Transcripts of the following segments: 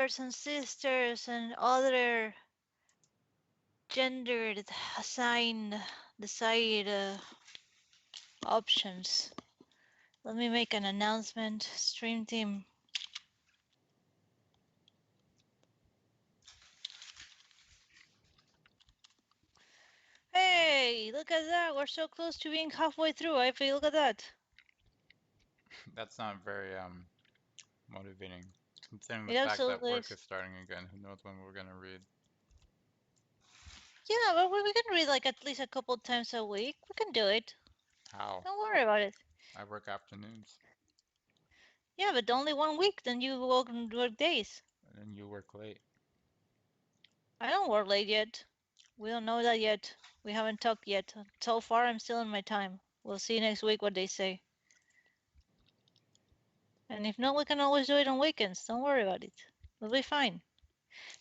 and sisters and other gendered assigned desired options. Let me make an announcement. Stream team. Hey, look at that. We're so close to being halfway through. I feel, look at that. That's not very motivating, considering the It fact that absolutely work is. is starting again. Who knows when we're gonna read? Yeah, but we can read like at least a couple times a week. We can do it. How? Don't worry about it. I work afternoons, Yeah, but only 1 week, then you work days. and you work late. I don't work late yet. We don't know that yet. We haven't talked yet. So far, I'm still in my time. We'll see next week what they say. And if not, we can always do it on weekends. Don't worry about it. We'll be fine.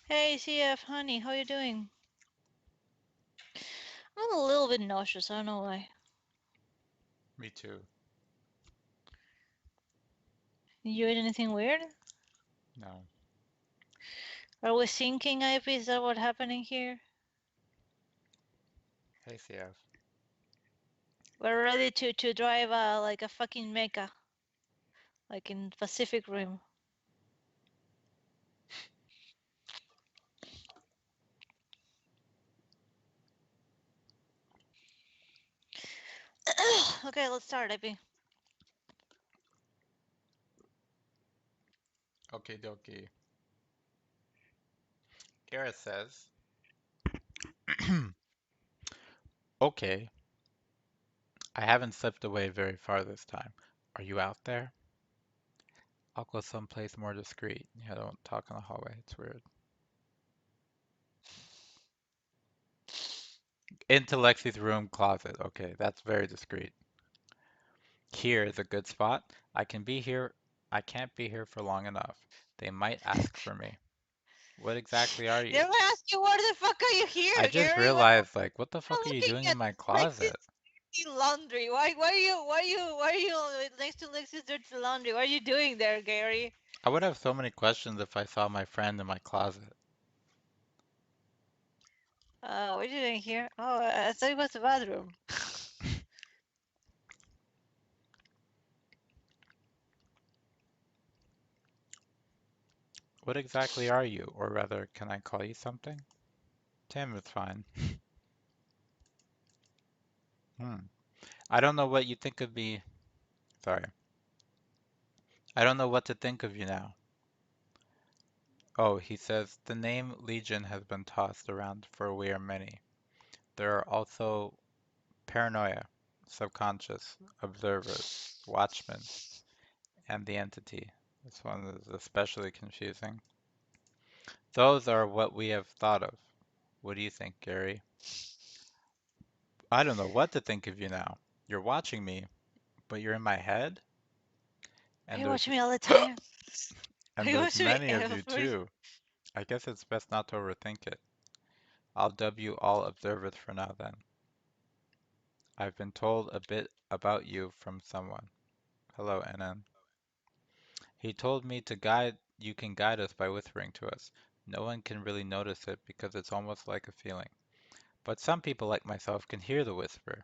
Hey, CF, honey, how you doing? I'm a little bit nauseous. I don't know why. Me too. You ate anything weird? No. Are we sinking, Ivy? Is that what's happening here? Hey, CF. We're ready to drive like a fucking mecha, like in Pacific Rim. Okay, let's start, Ivy. Okay, dokie. Gareth says, okay, I haven't slipped away very far this time. Are you out there? I'll go someplace more discreet. Yeah, don't talk in the hallway. It's weird. Into Lexi's room closet. Okay, that's very discreet. Here is a good spot. I can be here. I can't be here for long enough. They might ask for me. What exactly are you? Did I ask you where the fuck are you I here, just Gary? realized, like, what the I'm fuck are you looking doing in at my Lexi's closet? dirty laundry. Why are you next to Lexi's dirty laundry? What are you doing there, Gary? I would have so many questions if I saw my friend in my closet. What are you doing here? Oh, I thought it was the bathroom. What exactly are you? Or rather, can I call you something? Tim is fine. Hmm. I don't know what you think of me. Sorry. I don't know what to think of you now. Oh, he says, the name Legion has been tossed around for we are many. There are also paranoia, subconscious, observers, watchmen, and the entity. This one is especially confusing. Those are what we have thought of. What do you think, Gary? I don't know what to think of you now. You're watching me, but you're in my head, Are and you there's watching me all the time? Are and you there's watching me many of you every? too. I guess it's best not to overthink it. I'll dub you all observers for now then. I've been told a bit about you from someone. Hello, NN. He told me to guide you can guide us by whispering to us. No one can really notice it because it's almost like a feeling. But some people like myself can hear the whisper.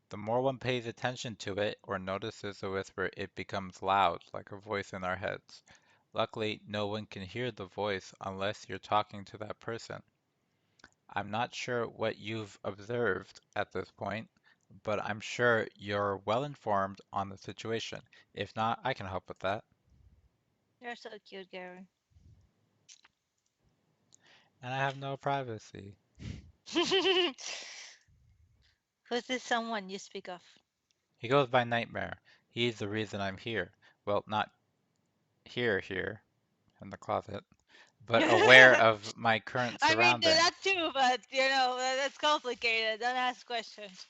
The more one pays attention to it or notices the whisper, it becomes loud, like a voice in our heads. Luckily, no one can hear the voice unless you're talking to that person. I'm not sure what you've observed at this point, but I'm sure you're well informed on the situation. If not, I can help with that. You're so cute, Gary. And I have no privacy. Who's this someone you speak of? He goes by Nightmare. He's the reason I'm here. Well, not here in the closet, but aware of my current I mean, surroundings. that too, but that's complicated. Don't ask questions.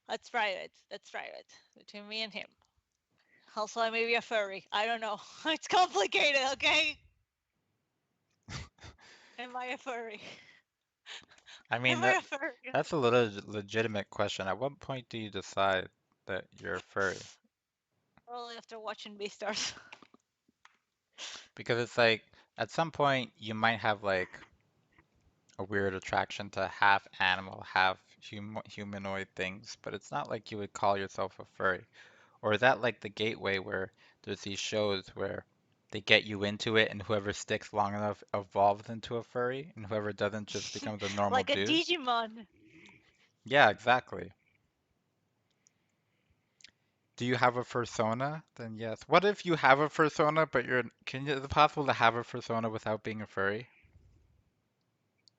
That's private. That's private between me and him. Also, I may be a furry. I don't know. It's complicated, okay? Am I a furry? I mean, Am I a furry? that's a little legitimate question. At what point do you decide that you're a furry? Probably after watching Beastars. Because it's like at some point you might have like a weird attraction to half animal, half humanoid things, but it's not like you would call yourself a furry. Or is that like the gateway where there's these shows where they get you into it and whoever sticks long enough evolves into a furry and whoever doesn't just becomes a normal Like a dude? Digimon. Yeah, exactly. Do you have a fursona? Then yes. What if you have a fursona, but is it possible to have a fursona without being a furry?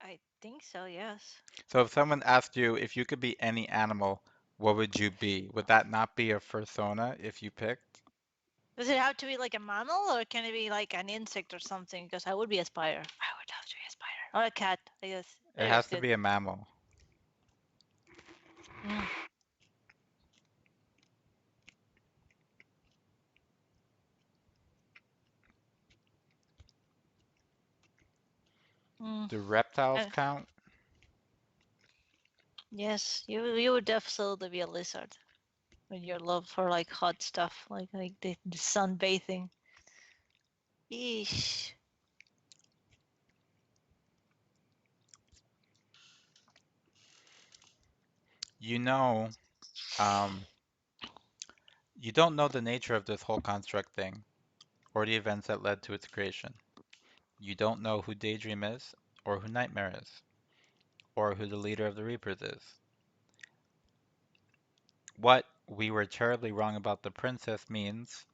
I think so, yes. So if someone asked you if you could be any animal, what would you be? Would that not be a fursona if you picked? Does it have to be like a mammal or can it be like an insect or something? Because I would be a spider. I would love to be a spider. Or a cat, I guess. It Either is has to good. be a mammal. Mm. Mm. Do reptiles Uh, count? yes, you would definitely be a lizard with your love for like hot stuff, like the sunbathing. Eesh. You know, um, you don't know the nature of this whole construct thing, or the events that led to its creation. You don't know who Daydream is, or who Nightmare is, or who the leader of the Reapers is. What "we were terribly wrong about the princess" means,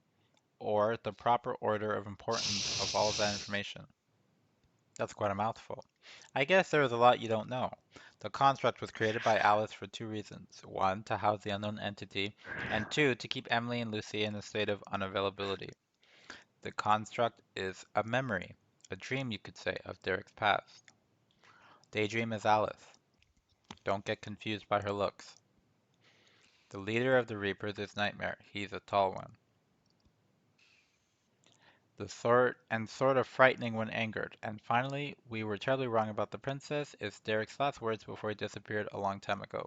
or the proper order of importance of all of that information. That's quite a mouthful. I guess there is a lot you don't know. The construct was created by Alice for two reasons. One, to house the unknown entity, and two, to keep Emily and Lucy in a state of unavailability. The construct is a memory, a dream, you could say, of Derek's past. Daydream is Alice. Don't get confused by her looks. The leader of the Reapers is Nightmare. He's a tall one. Sort of frightening when angered. And finally, we were terribly wrong about the princess is Derek's last words before he disappeared a long time ago.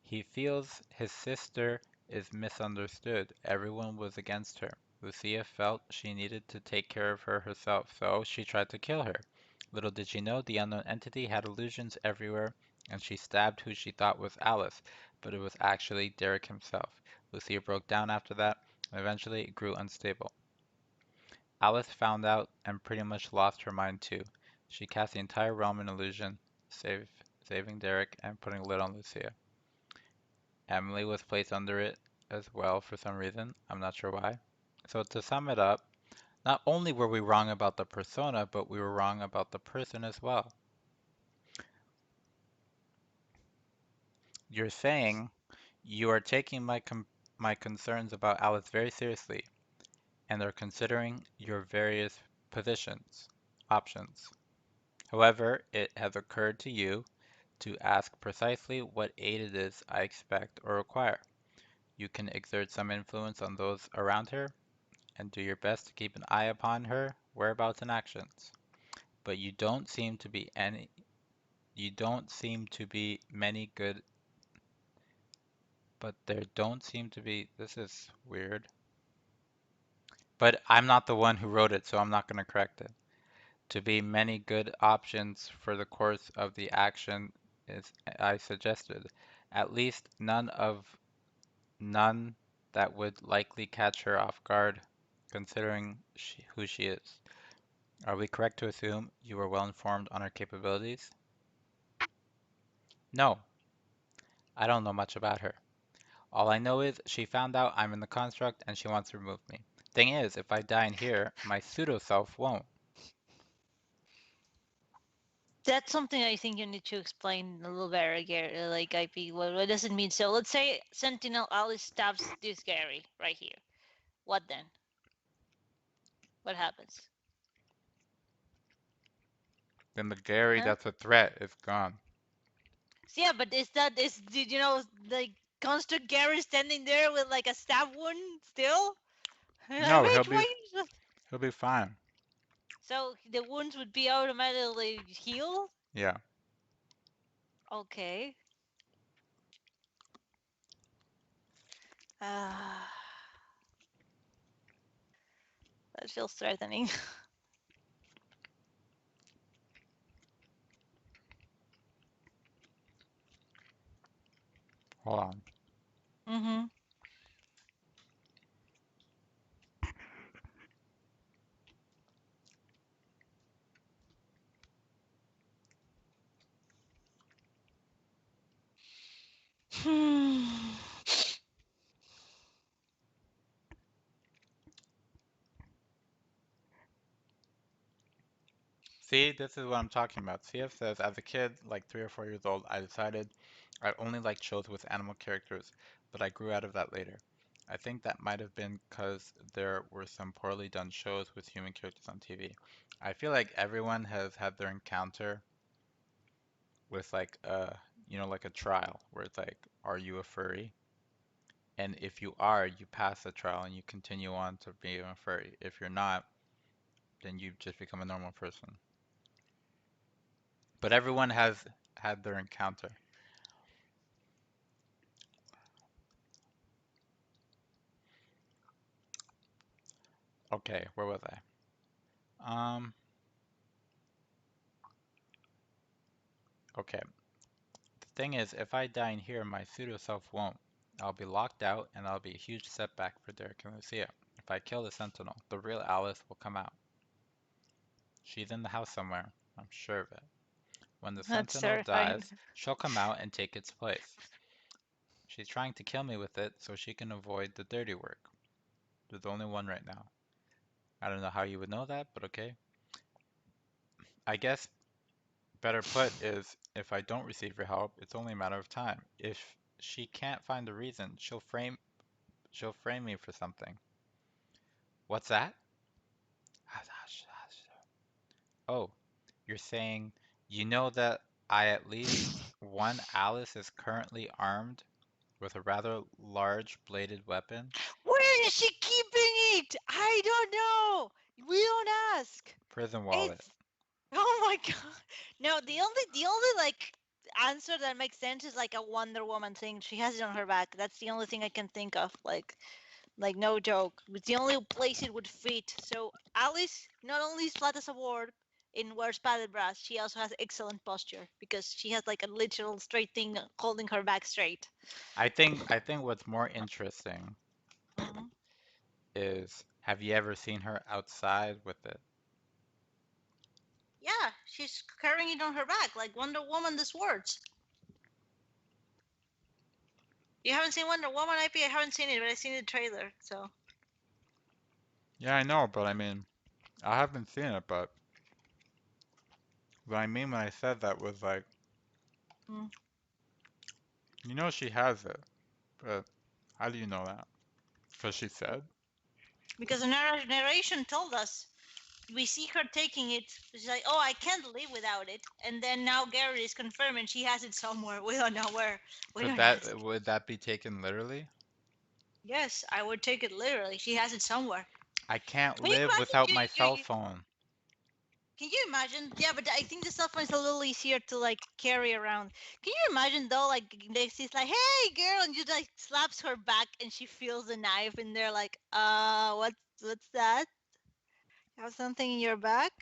He feels his sister is misunderstood. Everyone was against her. Lucia felt she needed to take care of her herself, so she tried to kill her. Little did she know the unknown entity had illusions everywhere, and she stabbed who she thought was Alice, but it was actually Derek himself. Lucia broke down after that, and eventually grew unstable. Alice found out and pretty much lost her mind too. She cast the entire realm in illusion, save, saving Derek and putting a lid on Lucia. Emily was placed under it as well for some reason. I'm not sure why. So to sum it up, not only were we wrong about the persona, but we were wrong about the person as well. You're saying you are taking my concerns about Alice very seriously and are considering your various positions, options. However, it has occurred to you to ask precisely what aid it is I expect or require. You can exert some influence on those around her and do your best to keep an eye upon her whereabouts and actions. But you don't seem to be many good, but there don't seem to be, this is weird. But I'm not the one who wrote it, so I'm not going to correct it. To be many good options for the course of the action is I suggested. At least none that would likely catch her off guard, considering who she is. Are we correct to assume you are well informed on her capabilities? No, I don't know much about her. All I know is she found out I'm in the construct and she wants to remove me. Thing is, if I die in here, my pseudo self won't. That's something I think you need to explain a little better, Gary. Like, IP, what does it mean? So let's say Sentinel Alice stabs this Gary right here. What then? What happens? Then the Gary Huh? that's a threat is gone. So yeah, but did you know like constant Gary standing there with like a stab wound still? No, Which way? he'll be fine. So the wounds would be automatically healed? Yeah. Okay. Uh, That feels threatening. Hold on. Mm-hmm. Hmm. See, this is what I'm talking about. CF says, as a kid, like 3 or 4 years old, I decided I only liked shows with animal characters, but I grew out of that later. I think that might have been because there were some poorly done shows with human characters on TV. I feel like everyone has had their encounter with like like a trial where it's like, are you a furry? And if you are, you pass the trial and you continue on to being a furry. If you're not, then you just become a normal person. But everyone has had their encounter. Okay, where was I? Um, okay. The thing is, if I die in here, my pseudo self won't. I'll be locked out, and I'll be a huge setback for Derek and Lucia. If I kill the Sentinel, the real Alice will come out. She's in the house somewhere. I'm sure of it. When the That's Sentinel terrifying. dies, she'll come out and take its place. She's trying to kill me with it so she can avoid the dirty work. There's only one right now. I don't know how you would know that, but okay. I guess better put is if I don't receive your help, it's only a matter of time. If she can't find the reason, she'll frame me for something. What's that? Oh, you're saying you know that I at least one Alice is currently armed with a rather large bladed weapon? Where is she keeping it? I don't know. We don't ask. Prison wallet. It's oh my god. No, the only like answer that makes sense is like a Wonder Woman thing. She has it on her back. That's the only thing I can think of. Like no joke. It's the only place it would fit. So Alice not only is flat as a board in wears padded brass, she also has excellent posture because she has like a literal straight thing holding her back straight. I think what's more interesting Mhm. is have you ever seen her outside with it? Yeah, she's carrying it on her back like Wonder Woman. This words. You haven't seen Wonder Woman, IP? I haven't seen it, but I've seen the trailer. So Yeah, I know, but I mean, I haven't seen it, but what I mean when I said that was like, mm. she has it, but how do you know that? Because she said? Because the narration told us we see her taking it. She's like, "Oh, I can't live without it." And then now Gary is confirming she has it somewhere. We don't know where. We Could don't ask. that would that be taken literally? Yes, I would take it literally. She has it somewhere. I can't Can you live imagine? without my cell phone. Can you imagine? Yeah, but I think the cell phone is a little easier to like carry around. Can you imagine though? Like she's like, "Hey, girl," and you like slaps her back, and she feels the knife, and they're like, what's that? Have something in your back?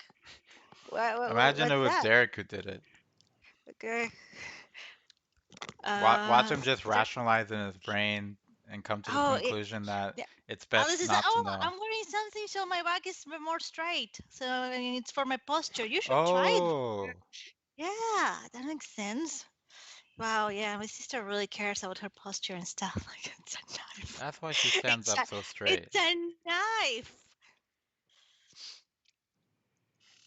Imagine it What's was that?" Derek who did it. Okay. Watch Uh, him just there- rationalize in his brain and come to the oh, conclusion that yeah. it's Alice best is like, not to "Oh, know. I'm wearing something so my back is more straight. So it's for my posture. You should try it." Oh, Yeah, that makes sense. Wow, yeah, my sister really cares about her posture and stuff. Like it's a knife. that's why she stands It's up a, so straight. it's a knife.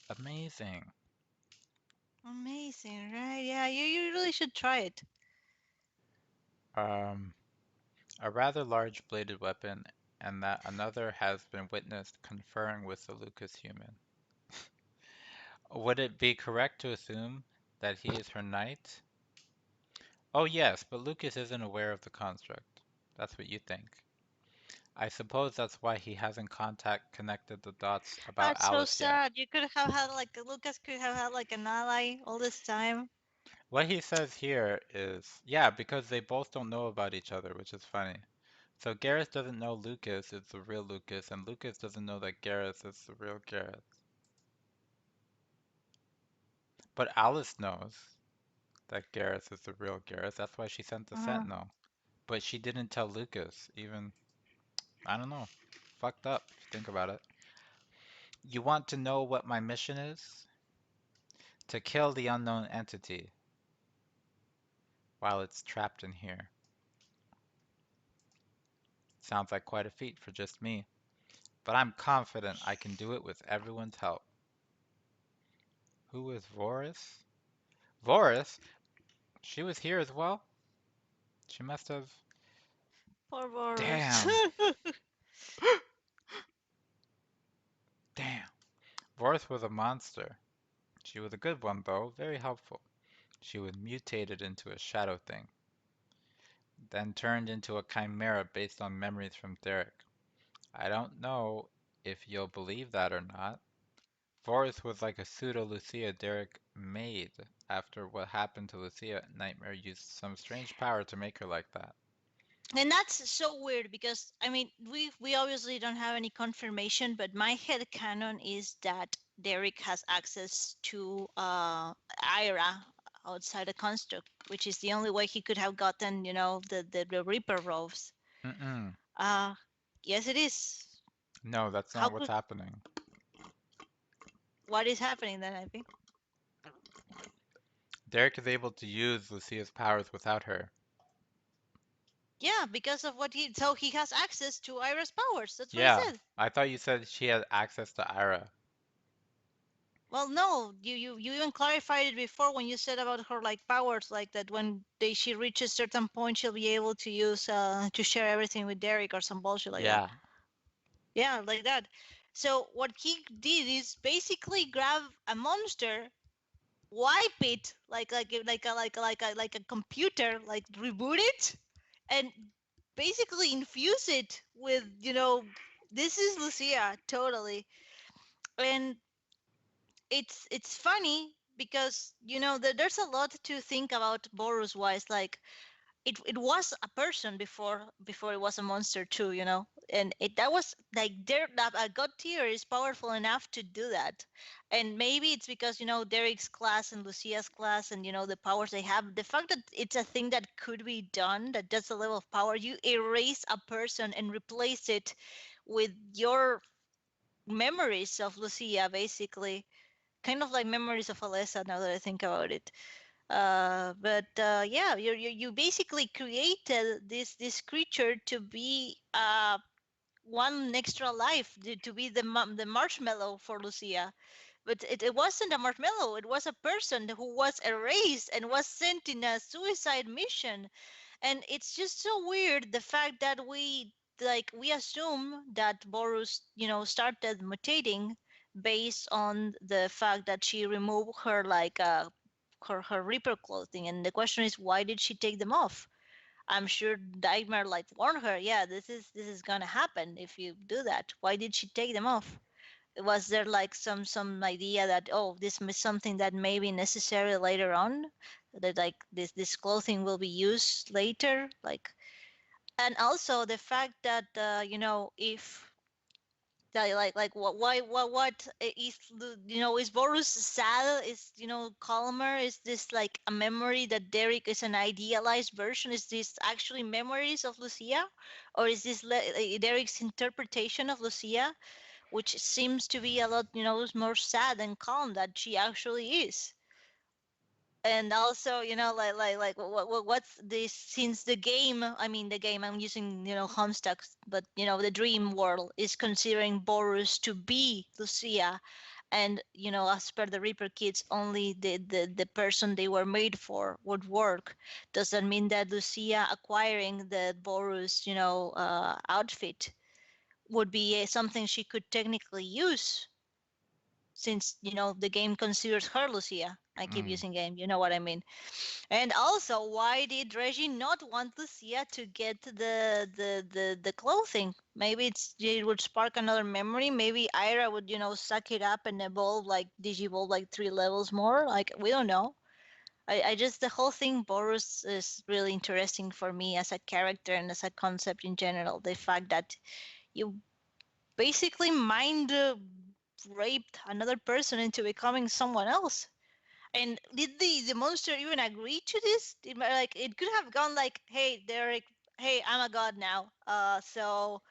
Amazing. Amazing, right? Yeah, you really should try it. Um, a rather large bladed weapon, and that another has been witnessed conferring with the Lucas human. Would it be correct to assume that he is her knight? Oh yes, but Lucas isn't aware of the construct. That's what you think. I suppose that's why he hasn't connected the dots about That's so Alice yet. sad. You could have had like Lucas could have had like an ally all this time. What he says here is, yeah, because they both don't know about each other, which is funny. So Garrus doesn't know Lucas is the real Lucas, and Lucas doesn't know that Garrus is the real Garrus. But Alice knows that Garrus is the real Garrus. That's why she sent the Uh, Sentinel. But she didn't tell Lucas, even, I don't know. Fucked up, if you think about it. You want to know what my mission is? To kill the unknown entity while it's trapped in here. Sounds like quite a feat for just me, but I'm confident I can do it with everyone's help. Who is Voris? Voris? She was here as well? She must have. poor Boris. Damn. Damn. Voris was a monster. She was a good one, though, very helpful. She was mutated into a shadow thing, then turned into a chimera based on memories from Derek. I don't know if you'll believe that or not. Voris was like a pseudo Lucia Derek made. After what happened to Lucia, Nightmare used some strange power to make her like that. And that's so weird because I mean we obviously don't have any confirmation, but my head canon is that Derek has access to Ira outside the construct, which is the only way he could have gotten, the Reaper robes. Mm-mm. Uh yes it is. No, that's How not what's could happening. what is happening then, I think? Derek is able to use Lucia's powers without her. Yeah, because of what he has access to Ira's powers. That's what I Yeah, said. I thought you said she had access to Ira. Well, no, you even clarified it before when you said about her like powers, like that when she reaches certain point, she'll be able to use to share everything with Derek or some bullshit like that. Yeah. Yeah, like that. So what he did is basically grab a monster, wipe it like a computer, like reboot it, and basically infuse it with this is Lucia totally. And it's funny because there's a lot to think about Boros wise. Like it was a person before it was a monster too, and that was like that a god tier is powerful enough to do that. And maybe it's because Derek's class and Lucia's class and the powers they have, the fact that it's a thing that could be done, that that's a level of power. You erase a person and replace it with your memories of Lucia, basically kind of like Memories of Alessa now that I think about it. But yeah, you basically created this creature to be one extra life, to be the marshmallow for Lucia. But it wasn't a marshmallow, it was a person who was erased and was sent in a suicide mission. And it's just so weird the fact that we assume that Boros started mutating based on the fact that she removed her her Reaper clothing, and the question is why did she take them off? I'm sure Nightmare like warned her, yeah, this is gonna happen if you do that. Why did she take them off? Was there like some idea that, oh, this is something that may be necessary later on, that like this clothing will be used later, like. And also the fact that if that like what is is Boris sad, is calmer, is this like a memory that Derek is an idealized version, is this actually memories of Lucia, or is this Derek's interpretation of Lucia, which seems to be a lot more sad and calm that she actually is. And also what's this, since the game, I mean the game I'm using Homestuck, but the dream world is considering Boris to be Lucia, and as per the Reaper kids, only the person they were made for would work. Does that mean that Lucia acquiring the Boris outfit would be something she could technically use, since the game considers her Lucia? I keep Mm. using game, you know what I mean. And also, why did Reggie not want Lucia to get the clothing? Maybe it would spark another memory. Maybe Ira would suck it up and evolve, like digivolve like 3 levels more. Like, we don't know. I just the whole thing Boros is really interesting for me as a character and as a concept in general. The fact that you basically mind raped another person into becoming someone else. And did the monster even agree to this? Like it could have gone like, "Hey, Derek, hey, I'm a god now. So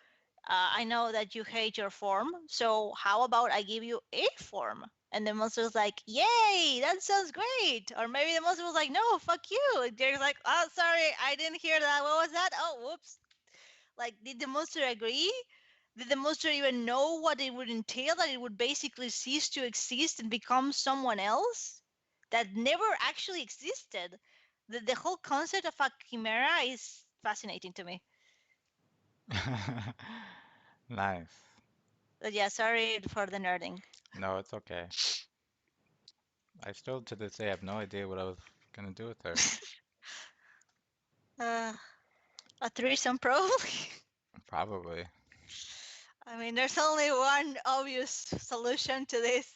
I know that you hate your form. So how about I give you a form?" And the monster was like, "Yay, that sounds great." Or maybe the monster was like, "No, fuck you." And Derek's like, "Oh, sorry, I didn't hear that. What was that? Oh, whoops." Like, did the monster agree? Did the monster even know what it would entail? That it would basically cease to exist and become someone else that never actually existed. The whole concept of a chimera is fascinating to me. Nice. But yeah, sorry for the nerding. No, it's okay. I still to this day have no idea what I was gonna do with her. Uh, a threesome, probably. Probably. I mean, there's only one obvious solution to this.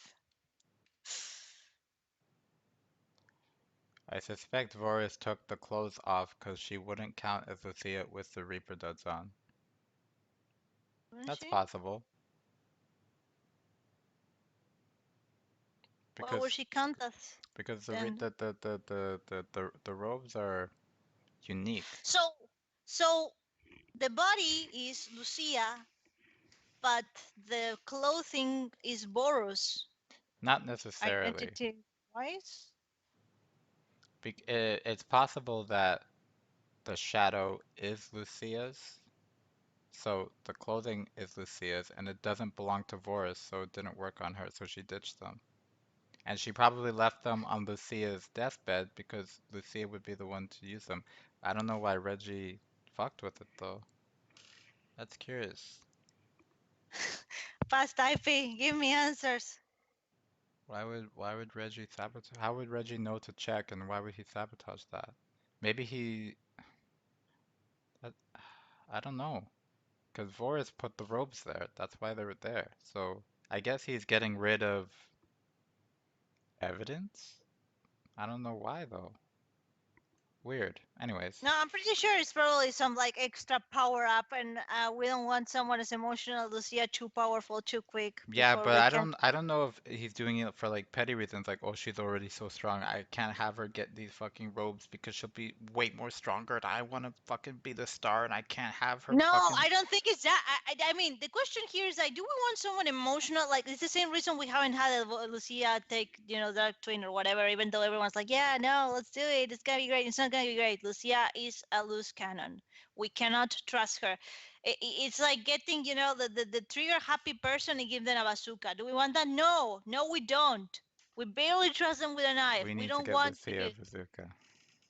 I suspect Varys took the clothes off because she wouldn't count as Lucia with the Reaper duds on. Wouldn't That's she? possible. What would Because she count as because then? the robes are unique. So, so the body is Lucia, but the clothing is Boros Not necessarily. identity wise. It's possible that the shadow is Lucia's, so the clothing is Lucia's, and it doesn't belong to Varys, so it didn't work on her, so she ditched them. And she probably left them on Lucia's deathbed because Lucia would be the one to use them. I don't know why Reggie fucked with it though. That's curious. Fast typing, give me answers. Why would Reggie sabotage? How would Reggie know to check and why would he sabotage that? Maybe that, I don't know. Because Varys put the robes there. That's why they were there. So I guess he's getting rid of evidence? I don't know why though. Weird. Anyways. No, I'm pretty sure it's probably some like extra power up, and we don't want someone as emotional Lucia too powerful too quick Yeah, before but we I can. don't I don't know if he's doing it for like petty reasons, like, oh, she's already so strong. I can't have her get these fucking robes because she'll be way more stronger and I want to fucking be the star and I can't have her No, fucking. I don't think it's that. I mean, the question here is like, do we want someone emotional? Like, it's the same reason we haven't had Lucia take, Dark Twin or whatever, even though everyone's like, yeah, no, let's do it. It's gonna be great. It's not gonna be great. Lucia is a loose cannon. We cannot trust her. It's like getting, the trigger happy person and give them a bazooka. Do we want that? No, no, we don't. We barely trust them with a knife. We We need to don't get want Lucia a bazooka.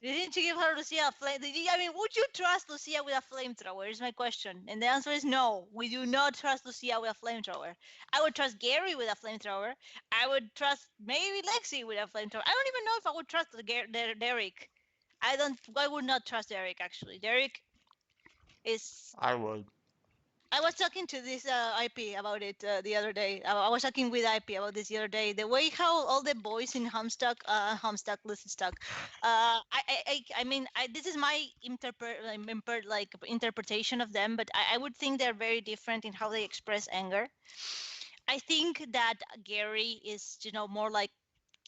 you didn't give her Lucia a flame. I mean, would you trust Lucia with a flamethrower? Is my question. And the answer is no. We do not trust Lucia with a flamethrower. I would trust Gary with a flamethrower. I would trust maybe Lexi with a flamethrower. I don't even know if I would trust Derek. I don't. I would not trust Derek actually. Derek is I would. I was talking to this IP about it the other day. I was talking with IP about this the other day. The way how all the boys in Homestuck, Listenstuck. I mean, this is my interpretation of them, but I would think they're very different in how they express anger. I think that Gary is, more like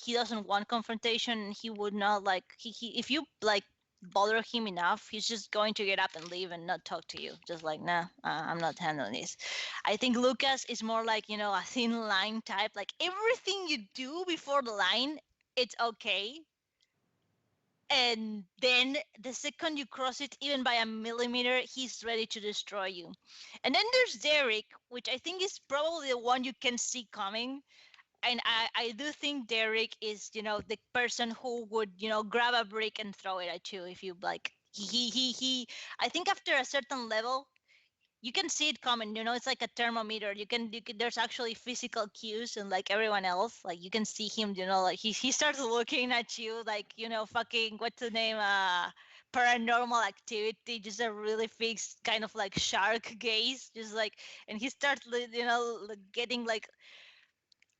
he doesn't want confrontation and he would not like he if you like bother him enough he's just going to get up and leave and not talk to you just like nah, I'm not handling this. I think Lucas is more like a thin line type, like everything you do before the line it's okay, and then the second you cross it even by a millimeter he's ready to destroy you. And then there's Derek, which I think is probably the one you can see coming, and I do think Derek is, the person who would, grab a brick and throw it at you if you like. He. I think after a certain level, you can see it coming. It's like a thermometer. You can. There's actually physical cues, and like everyone else, like you can see him. Like he starts looking at you, like fucking what's the name? Paranormal Activity, just a really fixed kind of like shark gaze, just like, and he starts, getting like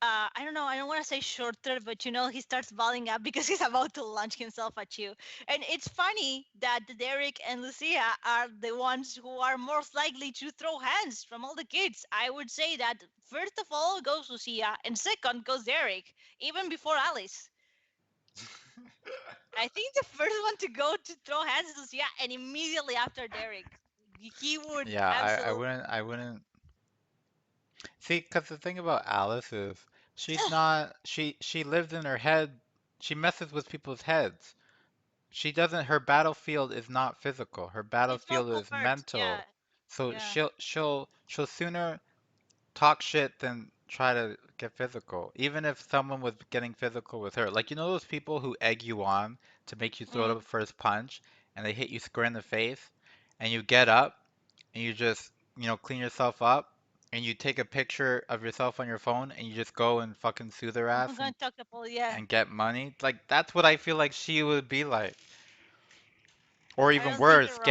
I don't know, I don't want to say shorter, but he starts balling up because he's about to launch himself at you. And it's funny that Derek and Lucia are the ones who are most likely to throw hands from all the kids. I would say that first of all goes Lucia, and second goes Derek, even before Alice. I think the first one to go to throw hands is Lucia, and immediately after Derek. He would Yeah, absolutely. I wouldn't see, because the thing about Alice is she's not, she lives in her head, she messes with people's heads. She doesn't, her battlefield is not physical. Her It's more battlefield is covert. Yeah, mental. So yeah. she'll sooner talk shit than try to get physical. Even if someone was getting physical with her. Like, you know those people who egg you on to make you throw Mm. the first punch and they hit you square in the face and you get up and you just, clean yourself up and you take a picture of yourself on your phone and you just go and fucking sue their I'm ass gonna talk to Paul. Yeah, and get money. Like, that's what I feel like she would be like. Or I even don't think worse, you're wrong.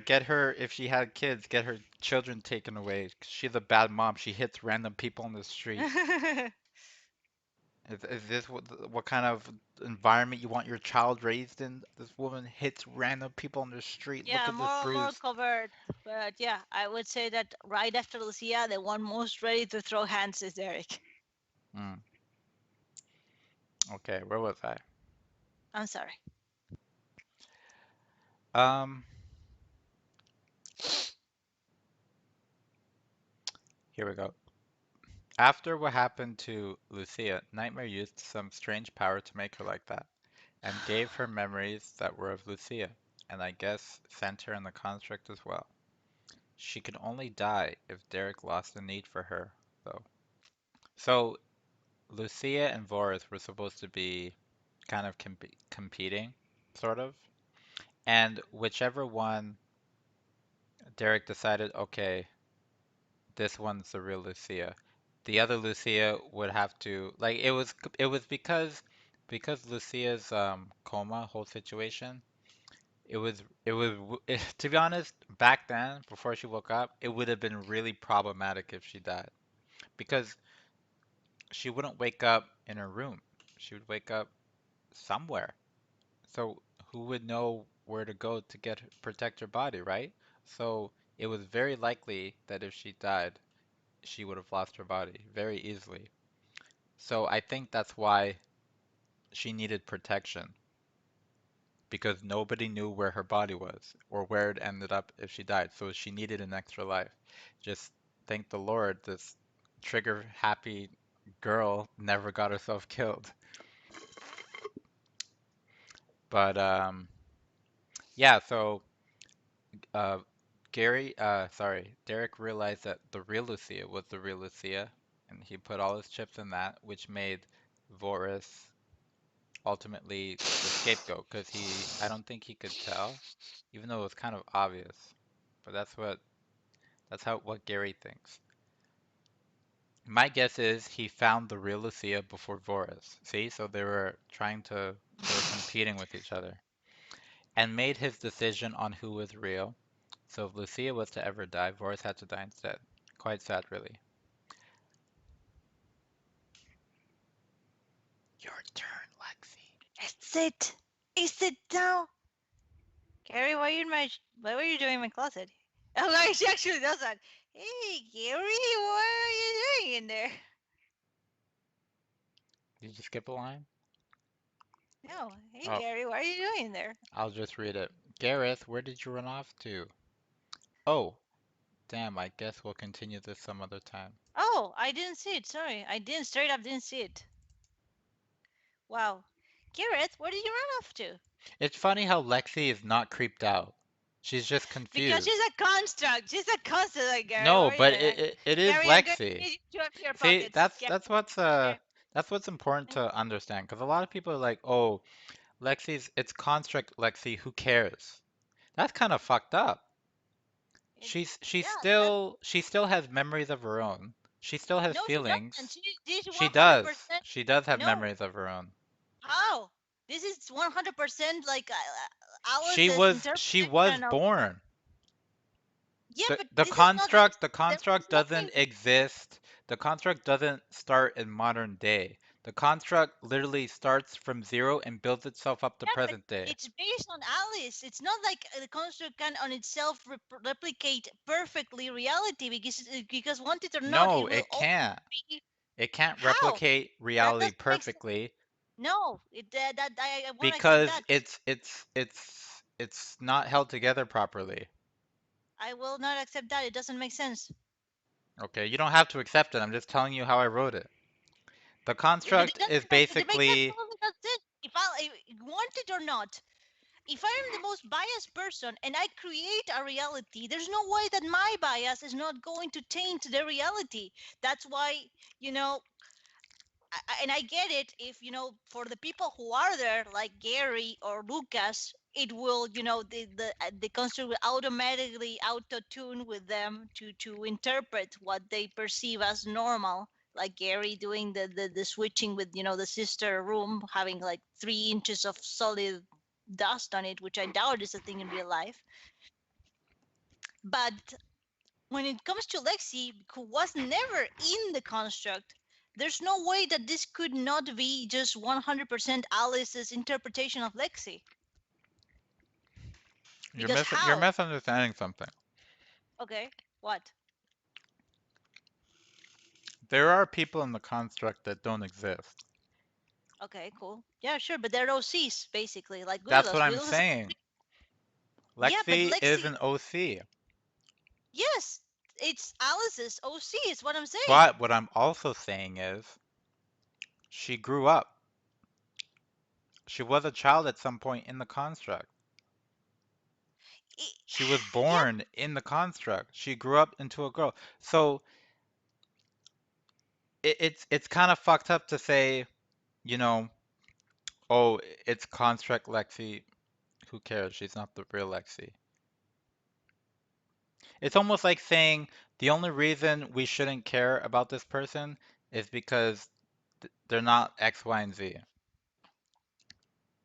get her if she had kids, get her children taken away. 'Cause she's a bad mom. She hits random people on the street. Is this what kind of environment you want your child raised in? This woman hits random people on the street. Look Yeah, at this more bruise. covert. But yeah, I would say that right after Lucia, the one most ready to throw hands is Derek. Mm, okay, where was I? I'm sorry. Um, Here we go. After what happened to Lucia, Nightmare used some strange power to make her like that, and gave her memories that were of Lucia, and I guess sent her in the construct as well. She could only die if Derek lost the need for her, though. So Lucia and Voris were supposed to be kind of competing, sort of. And whichever one Derek decided, okay, this one's the real Lucia. The other Lucia would have to like it was because Lucia's coma whole situation. To be honest, back then before she woke up, it would have been really problematic if she died because she wouldn't wake up in her room. She would wake up somewhere. So who would know where to go to protect her body, right? So it was very likely that if she died, she would have lost her body very easily. So I think that's why she needed protection because nobody knew where her body was or where it ended up if she died. So she needed an extra life. Just thank the Lord, this trigger happy girl never got herself killed. But yeah, so uh, Derek realized that the real Lucia was the real Lucia, and he put all his chips in that, which made Voris ultimately the scapegoat, because I don't think he could tell, even though it was kind of obvious. But what Gary thinks. My guess is he found the real Lucia before Voris. See, so they were competing with each other, and made his decision on who was real. So if Lucia was to ever die, Voris had to die instead. Quite sad, really. Your turn, Lexi. It's it. Is it now? Gary, why were you doing in my closet? Oh no, she actually does that. Hey Gary, what are you doing in there? Did you skip a line? No, hey Oh, Gary, what are you doing in there? I'll just read it. Gareth, where did you run off to? Oh, damn, I guess we'll continue this some other time. Oh, I didn't see it. Sorry, I didn't straight up didn't see it. Wow, Gareth, where did you run off to? It's funny how Lexi is not creeped out. She's just Because she's confused. a construct. She's a construct, Gary. No, What are you but doing? it is Gary, I'm going to Lexi. need you to empty your See, pockets. Gary, Gary. that's what's important to understand. Because a lot of people are like, "Oh, it's construct Lexi. Who cares?" That's kind of fucked up. It, yeah, that She still has memories of her own. She still has no, she doesn't. feelings. She's She does. 100%. She does have No, memories of her own. how? This is 100% like She Alice's was she was interpretation of. born. Yeah, The but the this is not. This, construct the there was construct nothing. doesn't exist. The construct doesn't start in modern day. The construct literally starts from zero and builds itself up to Yeah, but present day. it's based on Alice. It's not like the construct can on itself replicate perfectly reality because want it or not, No, it will it always can't. be. It can't How? replicate That reality doesn't make sense. perfectly No, that I won't accept because that. it's not held together properly. I will not accept that. It doesn't make sense. Okay, you don't have to accept it. I'm just telling you how I wrote it. The But it construct is doesn't make it makes basically absolutely no sense. If I want it or not, if I am the most biased person and I create a reality, there's no way that my bias is not going to taint the reality. That's why, you know, and I get it if, for the people who are there, like Gary or Lucas, it will, the construct will automatically auto tune with them to interpret what they perceive as normal. Like Gary doing the switching with, the sister room having like 3 inches of solid dust on it, which I doubt is a thing in real life. But when it comes to Lexi, who was never in the construct, there's no way that this could not be just 100% Alice's interpretation of Lexi. Because you're how? misunderstanding something. Okay, what? There are people in the construct that don't exist. Okay, cool. Yeah, sure, but they're OCs basically, like That's what Goodwilla's. I'm Goodwilla's is saying. yeah, but Lexi is Lexi, an OC. yes, it's Alice's OC. Is what I'm saying. But what I'm also saying is she grew up. She was a child at some point in the construct. I- She was yeah, born in the construct. She grew up into a girl. So it's kind of fucked up to say, you know, oh, it's construct Lexi. Who cares? She's not the real Lexi. It's almost like saying the only reason we shouldn't care about this person is because they're not X, Y, and Z,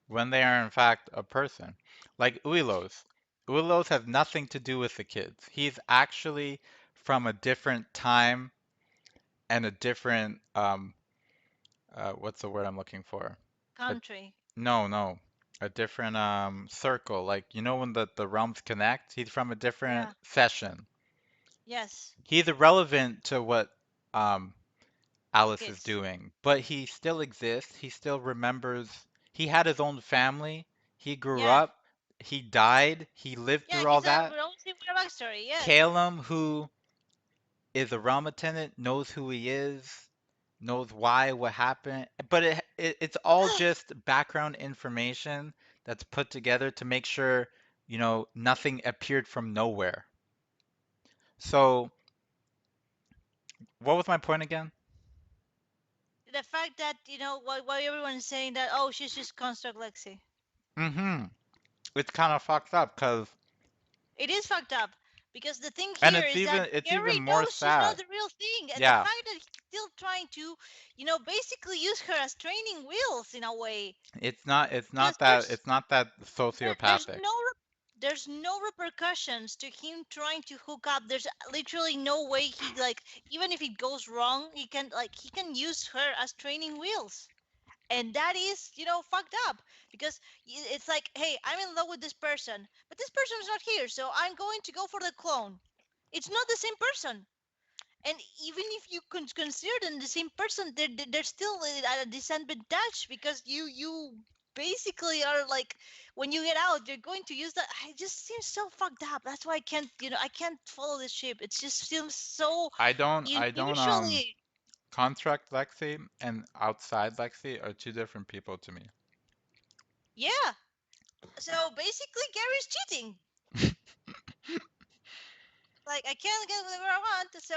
when they are in fact a person. Like Uilos. Uilos has nothing to do with the kids. He's actually from a different time and a different what's the word I'm looking for? A, country. no, a different circle. Like you know when the realms connect, he's from a different Yeah. session. Yes. He's irrelevant to what um The Alice is kids. doing, but he still exists. He still remembers. He had his own family. He grew Yeah. up. He died. He lived Yeah, through all he's a that. Rosie with a backstory. Yes. Calum, who is a realm attendant, knows who he is, knows why, what happened. But it's all just background information that's put together to make sure, nothing appeared from nowhere. So, what was my point again? The fact that why everyone is saying that, oh, she's just construct Lexi. Mm-hmm. It's kind of fucked up because, It is fucked up because the thing and here is that it's even Gary more knows she's not sad. the real thing, and the Yeah, fact that he's still trying to, basically use her as training wheels in a way. it's Because not that it's not that there's sociopathic. no repercussions to him trying to hook up. There's literally no way he, like, even if it goes wrong, he can use her as training wheels. And that is fucked up because it's like, hey, I'm in love with this person, but this person is not here, so I'm going to go for the clone. It's not the same person. And even if you consider them the same person, they're still at a disadvantage because you basically are like, when you get out, you're going to use that. It just seems so fucked up. That's why I can't follow this ship. It just seems so I don't unusually. contract Lexi and outside Lexi are two different people to me. Yeah. So basically, Gary's cheating. Like, I can't get whatever I want, so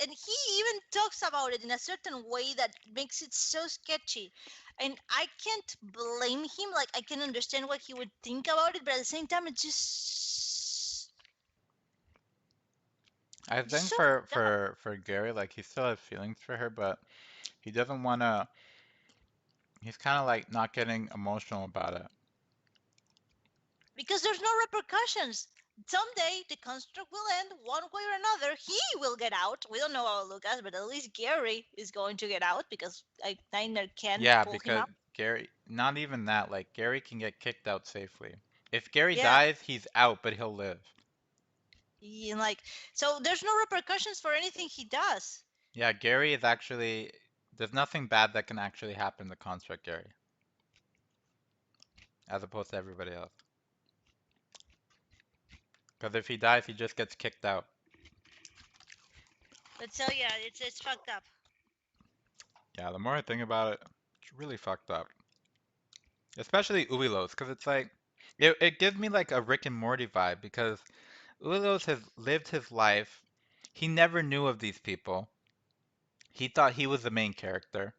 and he even talks about it in a certain way that makes it so sketchy. And I can't blame him. Like, I can understand what he would think about it, but at the same time, it's I just think so for fucked up. for for Gary, like he still has feelings for her, but he doesn't wanna. He's kind of like not getting emotional about it. Because there's no repercussions. someday the construct will end one way or another. He will get out. We don't know about Lucas, but at least Gary is going to get out because Niner can't Yeah, pull him because up. Gary, not even that, like Gary can get kicked out safely. If Gary Yeah, dies, he's out, but he'll live. like so. There's no repercussions for anything he does. Yeah, Gary is actually, there's nothing bad that can actually happen to Construct Gary, as opposed to everybody else. Because if he dies, he just gets kicked out. But so yeah, it's fucked up. Yeah, the more I think about it, it's really fucked up. Especially Uilos, because it's like, it gives me like a Rick and Morty vibe, because Uilos has lived his life. He never knew of these people. He thought he was the main character.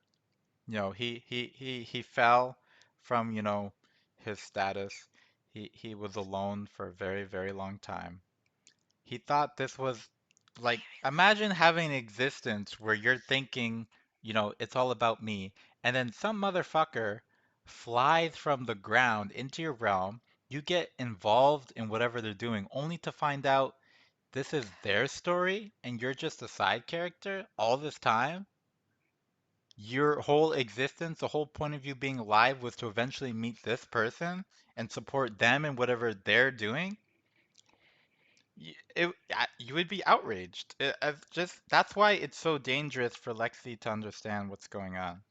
He fell from, his status. He was alone for a very, very long time. He thought this was like, imagine having an existence where you're thinking, it's all about me, and then some motherfucker flies from the ground into your realm. You get involved in whatever they're doing, only to find out this is their story and you're just a side character all this time. Your whole existence, the whole point of you being alive was to eventually meet this person and support them in whatever they're doing. You would be outraged. That's why it's so dangerous for Lexi to understand what's going on.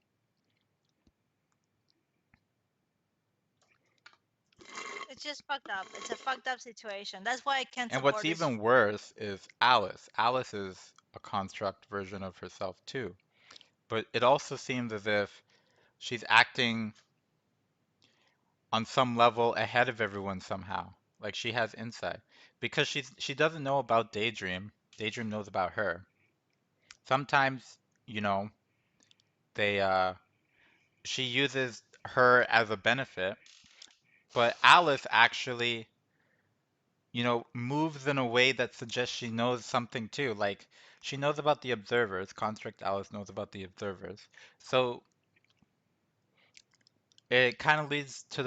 It's just fucked up. It's a fucked up situation. That's why I can't And what's support this. even worse is Alice. Alice is a construct version of herself too. But it also seems as if she's acting on some level ahead of everyone somehow. Like she has insight. Because she doesn't know about Daydream. Daydream knows about her. Sometimes, you know, they she uses her as a benefit, but Alice actually, moves in a way that suggests she knows something too. Like she knows about the observers. Construct Alice knows about the observers. So it kind of leads to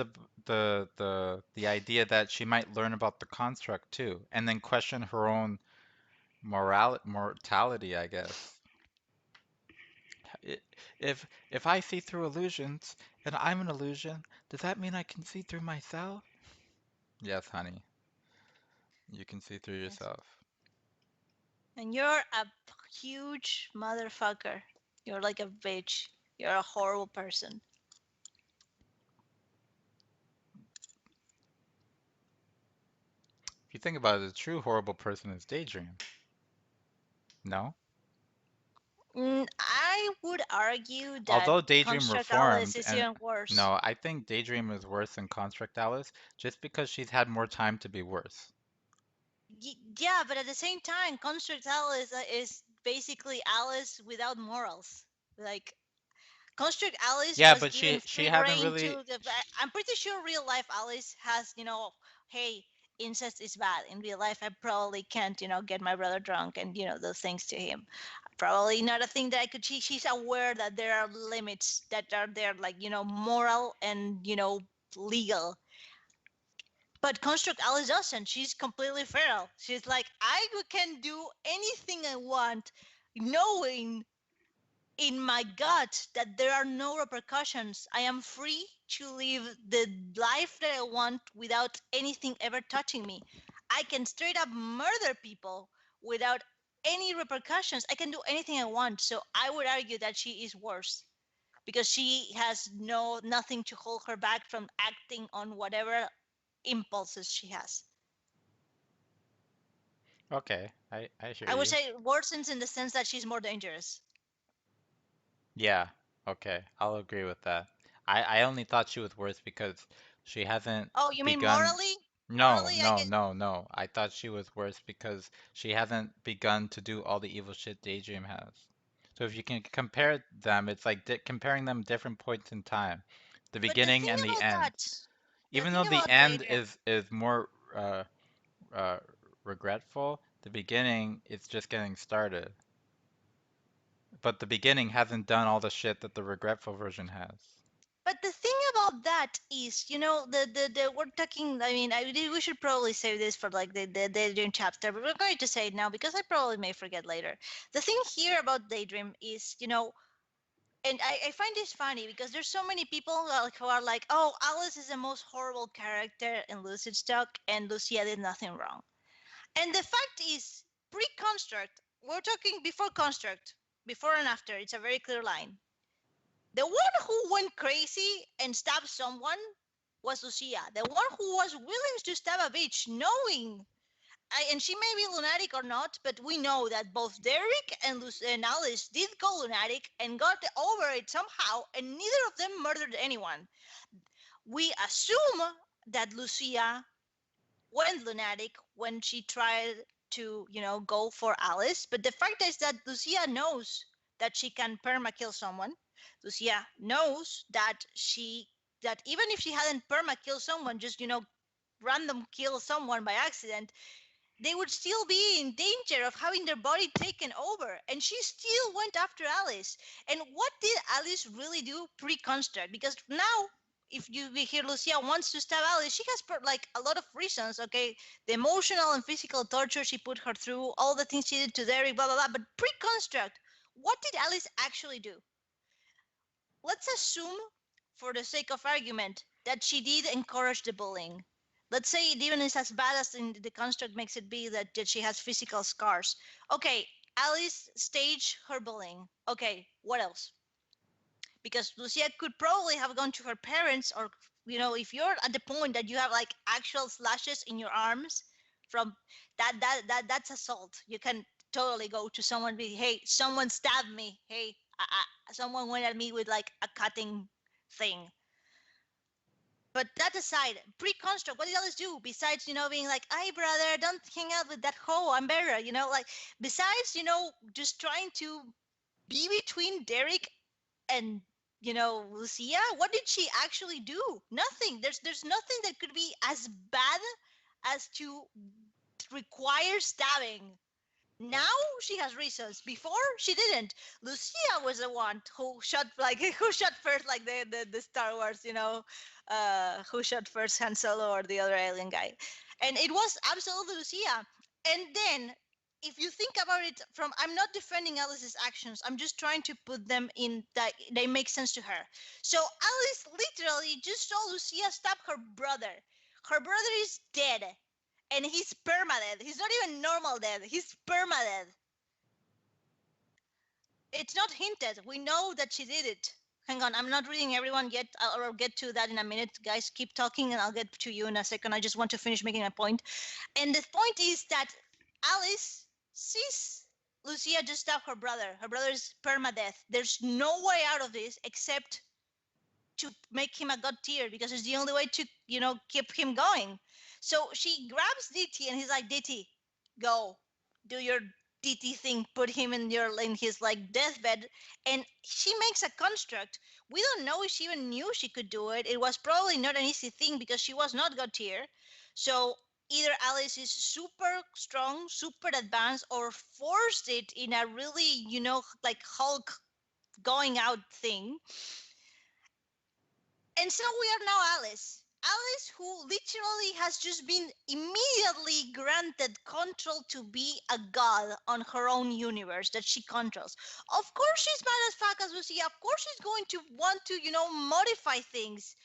the idea that she might learn about the construct too, and then question her own mortality, I guess. I- if I see through illusions and I'm an illusion, does that mean I can see through myself? Yes, honey, you can see through Yes. yourself. And you're a huge motherfucker. You're like a bitch. You're a horrible person. If you think about it, the true horrible person is Daydream. No? I would argue that Although Daydream Construct Alice reformed, is and even worse. no, I think Daydream is worse than Construct Alice just because she's had more time to be worse. Yeah, but at the same time, Construct Alice is basically Alice without morals. Like Construct Alice Yeah, was but given she free hasn't reign really. to the. I'm pretty sure real life Alice has, hey, incest is bad. In real life, I probably can't, get my brother drunk and, those things to him. Probably not a thing that I could. She's aware that there are limits that are there, like, moral and, legal. But Construct Alice doesn't. She's completely feral. She's like, I can do anything I want, knowing in my gut that there are no repercussions. I am free to live the life that I want without anything ever touching me. I can straight up murder people without any repercussions. I can do anything I want. So I would argue that she is worse because she has nothing to hold her back from acting on whatever impulses she has. Okay, I hear I would you. say worsens in the sense that she's more dangerous. Yeah, okay, I'll agree with that. I only thought she was worse because she hasn't Oh, you mean begun. morally? No, Morally, I no, get. no, no. I thought she was worse because she hasn't begun to do all the evil shit Daydream has. So if you can compare them, it's like di comparing them different points in time, the But the beginning thing and the about end. that, the Even thing though the about end Daydream, is more uh, regretful, the beginning is just getting started. But the beginning hasn't done all the shit that the regretful version has. but the thing about about that is, the we're talking. I mean, we should probably save this for like the daydream chapter, but we're going to say it now because I probably may forget later. The thing here about daydream is, and I find this funny because there's so many people who are like, oh, Alice is the most horrible character in Lucid Stock, and Lucia did nothing wrong. And the fact is, pre-construct, we're talking before construct, before and after. It's a very clear line. The one who went crazy and stabbed someone was Lucia. The one who was willing to stab a bitch, knowing, and she may be lunatic or not, but we know that both Derek and Alice did go lunatic and got over it somehow, and neither of them murdered anyone. We assume that Lucia went lunatic when she tried to, go for Alice, but the fact is that Lucia knows that she can perma kill someone. Lucia knows that even if she hadn't perma killed someone, just random kill someone by accident, they would still be in danger of having their body taken over. And she still went after Alice. And what did Alice really do pre-construct? Because now, if you hear Lucia wants to stab Alice, she has like a lot of reasons. Okay, the emotional and physical torture she put her through, all the things she did to Derek, blah blah blah. But pre-construct, what did Alice actually do? Let's assume, for the sake of argument, that she did encourage the bullying. Let's say it even is as bad as the construct makes it be, that she has physical scars. Okay, Alice staged her bullying. Okay, what else? Because Lucia could probably have gone to her parents, or, if you're at the point that you have like actual slashes in your arms from that's assault. You can totally go to someone and be, hey, someone stabbed me. Hey, someone went at me with like a cutting thing. But that aside, pre-construct, what did Alice do besides, being like, hey, brother, don't hang out with that hoe, I'm better, like, besides, just trying to be between Derek and, Lucia? What did she actually do? Nothing. There's nothing that could be as bad as to require stabbing. Now she has reasons. Before she didn't. Lucia was the one who shot first, like the Star Wars, who shot first, Han Solo or the other alien guy, and it was absolutely Lucia. And then, if you think about it, I'm not defending Alice's actions. I'm just trying to put them in that they make sense to her. So Alice literally just saw Lucia stab her brother. Her brother is dead. And he's permadead. He's not even normal dead. He's permadead. It's not hinted. We know that she did it. Hang on, I'm not reading everyone yet. I'll get to that in a minute. Guys, keep talking and I'll get to you in a second. I just want to finish making my point. And the point is that Alice sees Lucia just stab her brother. Her brother is permadeath. There's no way out of this except to make him a god tier, because it's the only way to, keep him going. So she grabs DT and he's like, DT, go, do your DT thing, put him in his like deathbed, and she makes a construct. We don't know if she even knew she could do it. It was probably not an easy thing because she was not god tier. So either Alice is super strong, super advanced, or forced it in a really, like Hulk going out thing. And so we are now Alice. Alice, who literally has just been immediately granted control to be a god on her own universe that she controls. Of course she's mad as fuck as Lucia. Of course she's going to want to, modify things.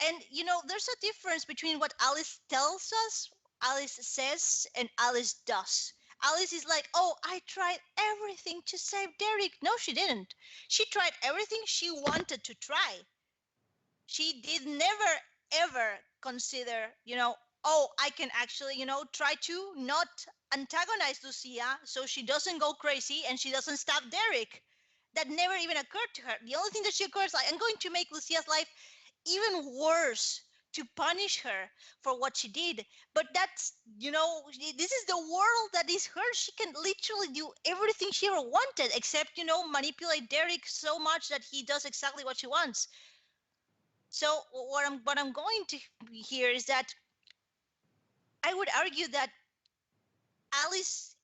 And, there's a difference between what Alice tells us, Alice says, and Alice does. Alice is like, oh, I tried everything to save Derek. No, she didn't. She tried everything she wanted to try. She did never ever consider, oh, I can actually, try to not antagonize Lucia so she doesn't go crazy and she doesn't stab Derek. That never even occurred to her. The only thing that she occurs, like, I'm going to make Lucia's life even worse to punish her for what she did. But that's, this is the world that is her. She can literally do everything she ever wanted except, manipulate Derek so much that he does exactly what she wants. So what I'm going to here is that I would argue that Alice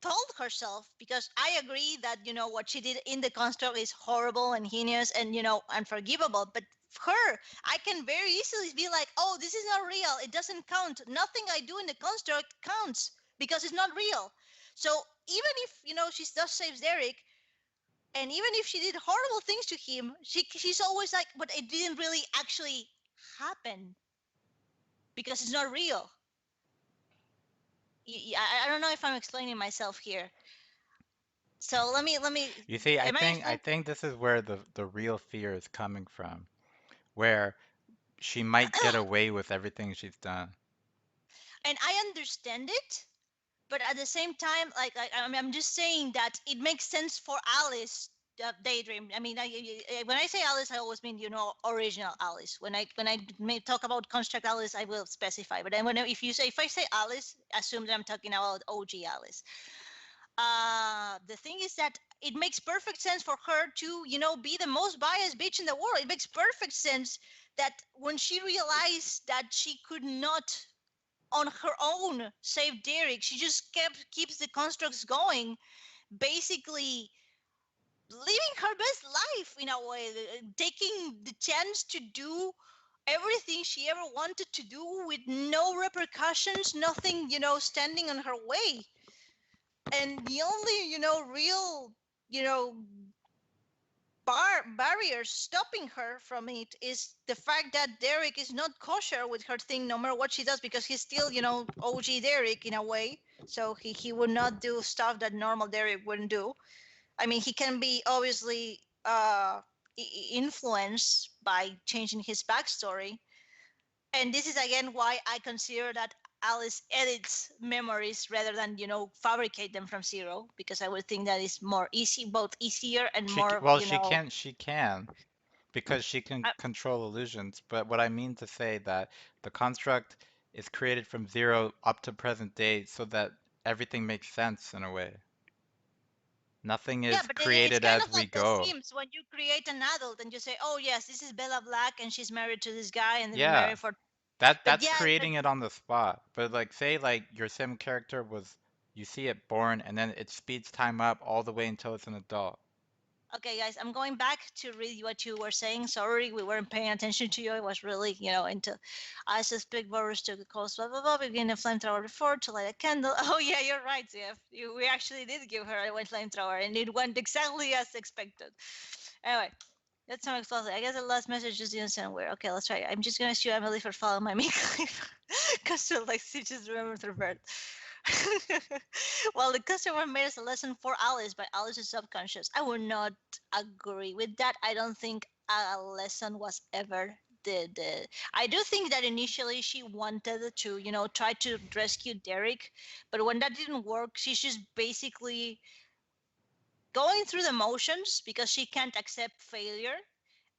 told herself, because I agree that, what she did in the construct is horrible and heinous and, unforgivable. But her, I can very easily be like, oh, this is not real. It doesn't count. Nothing I do in the construct counts because it's not real. So even if, she just saves Derek, and even if she did horrible things to him, she's always like, but it didn't really actually happen because it's not real. I don't know if I'm explaining myself here. So let me. You see, Am I I explaining? think this is where the real fear is coming from, where she might get away with everything she's done. And I understand it, but at the same time, like I'm just saying that it makes sense for Alice. Daydream. I mean, when I say Alice, I always mean original Alice. When I may talk about construct Alice, I will specify. But then if I say Alice, assume that I'm talking about OG Alice. The thing is that it makes perfect sense for her to be the most biased bitch in the world. It makes perfect sense that when she realized that she could not on her own save Derek, she just keeps the constructs going, basically living her best life in a way, taking the chance to do everything she ever wanted to do with no repercussions, nothing, standing on her way. And the only, real, you know, barrier stopping her from it is the fact that Derek is not kosher with her thing, no matter what she does, because he's still, OG Derek in a way. So he would not do stuff that normal Derek wouldn't do. I mean, he can be obviously influenced by changing his backstory, and this is again why I consider that Alice edits memories rather than fabricate them from zero, because I would think that is more easy, both easier and more Well, she can, because she can I, control illusions. But what I mean to say that the construct is created from zero up to present day so that everything makes sense in a way. Nothing yeah, is but it's created kind as of we like The go. Sims when you create an adult and you say, oh yes, this is Bella Black and she's married to this guy and they've been Yeah, married for. But that's yeah, but creating it on the spot. But like say like your sim character was you see it born and then it speeds time up all the way until it's an adult. okay, guys, I'm going back to read what you were saying. Sorry, we weren't paying attention to you. I was really, into. I suspect borrowers took a course, blah, blah, blah. Begin a flamethrower before to light a candle. Oh, yeah, you're right, Zef. We actually did give her a flamethrower, and it went exactly as expected. Anyway, that's some explosive. I guess the last message is didn't sound weird. Okay, let's try. I'm just going to sue Emily for following my make because she likes to just remember the bird. Well, the customer made us a lesson for Alice, but Alice is subconscious. I would not agree with that. I don't think a lesson was ever the. I do think that initially she wanted to, try to rescue Derek, but when that didn't work, she's just basically going through the motions because she can't accept failure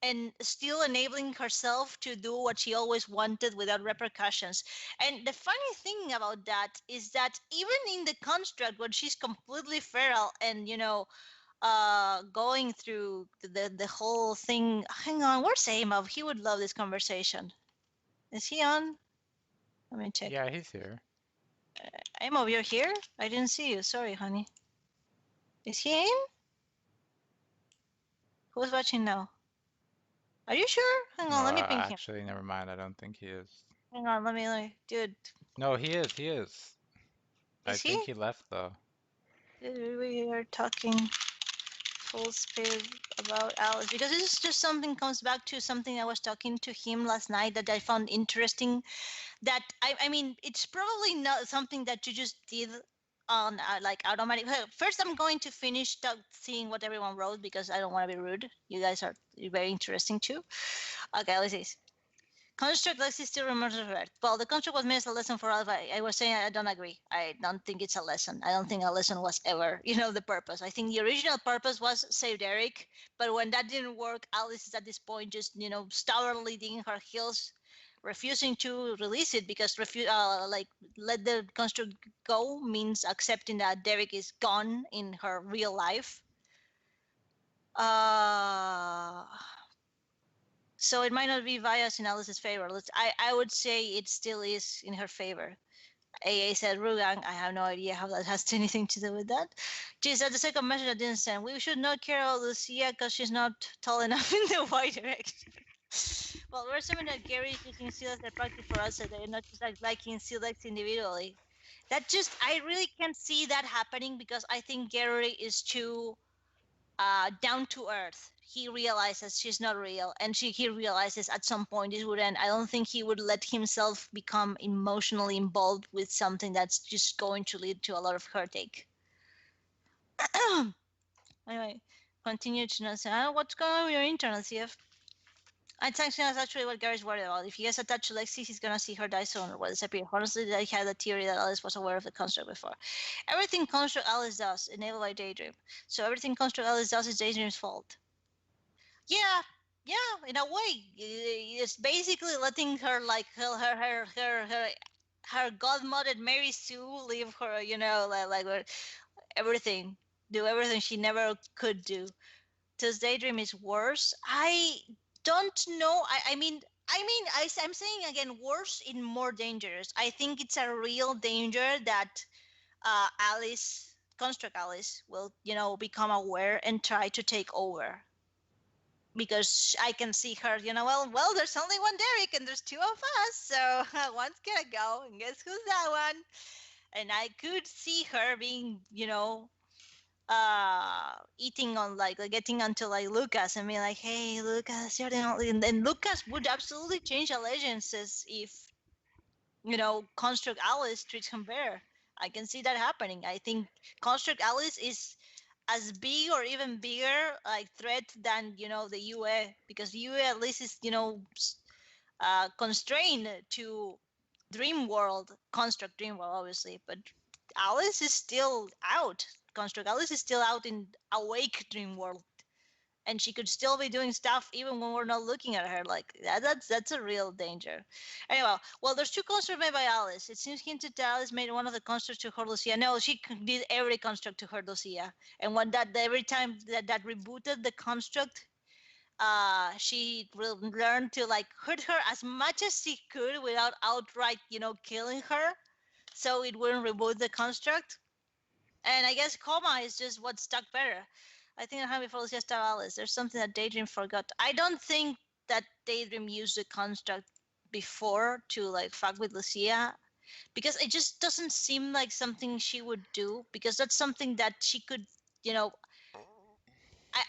and still enabling herself to do what she always wanted without repercussions. And the funny thing about that is that even in the construct when she's completely feral and going through the whole thing. Hang on, where's Amov? He would love this conversation. Is he on? Let me check. Yeah, he's here. Amov, you're here? I didn't see you. Sorry, honey. Is he in? Who's watching now? Are you sure? Hang No, on, let me ping him. actually, never mind. I don't think he is. Hang on, dude, No, he is. He is. I is think he? he left though. We are talking full speed about Alice because this is just something comes back to something I was talking to him last night that I found interesting. That I mean, it's probably not something that you just did on like automatic. First, I'm going to finish seeing what everyone wrote because I don't want to be rude. You guys are very interesting too. Okay, let's see. Construct Lexi still remembers her. Well, the construct was made as a lesson for Alpha. I was saying I don't agree. I don't think it's a lesson. I don't think a lesson was ever, the purpose. I think the original purpose was save Eric, but when that didn't work, Alice is at this point just, stubbornly digging her heels, refusing to release it because like let the construct go means accepting that Derek is gone in her real life. So it might not be biased in Alice's favor. I would say it still is in her favor. AA said, Rugang, I have no idea how that has anything to do with that. She said the second message I didn't send. We should not care about Lucia because she's not tall enough in the Y direction. Well, we're assuming that Gary is using Silex as a proxy for us, so they're not just like liking Silex individually. That just, I really can't see that happening because I think Gary is too down to earth. He realizes she's not real, and he realizes at some point this would end. I don't think he would let himself become emotionally involved with something that's just going to lead to a lot of heartache. Anyway, continue to not say, what's going on with your internet, CF? I think that's actually what Gary's worried about. If he gets attached to Lexi, he's gonna see her die soon or disappear. Honestly, I had a theory that Alice was aware of the construct before. Everything construct Alice does, enabled by Daydream. So everything construct Alice does is Daydream's fault. Yeah, yeah, in a way, it's basically letting her like her godmother Mary Sue leave her, like everything, do everything she never could do. Does Daydream is worse? I don't know. I'm saying again, worse in more dangerous. I think it's a real danger that Alice, Construct Alice, will become aware and try to take over. Because I can see her, well, there's only one Derek and there's two of us, so one's gonna go, and guess who's that one? And I could see her being, eating on like getting onto like Lucas and being like, hey Lucas, you're the only, and then Lucas would absolutely change allegiances if Construct Alice treats him better. I can see that happening. I think Construct Alice is as big or even bigger like threat than the UA, because UA at least is constrained to Dream World, Construct Dream World obviously, but Alice is still out. Construct Alice is still out in awake Dream World, and she could still be doing stuff even when we're not looking at her. Like that's a real danger. Anyway, well, there's two constructs made by Alice. It seems hinted that Alice made one of the constructs to her Lucia. No, she did every construct to her Lucia, and when that every time that rebooted the construct, she learned to like hurt her as much as she could without outright killing her, so it wouldn't reboot the construct. And I guess coma is just what stuck better. I think I'm before Lucia Star Alice. There's something that Daydream forgot. I don't think that Daydream used the construct before to like fuck with Lucia, because it just doesn't seem like something she would do, because that's something that she could, you know,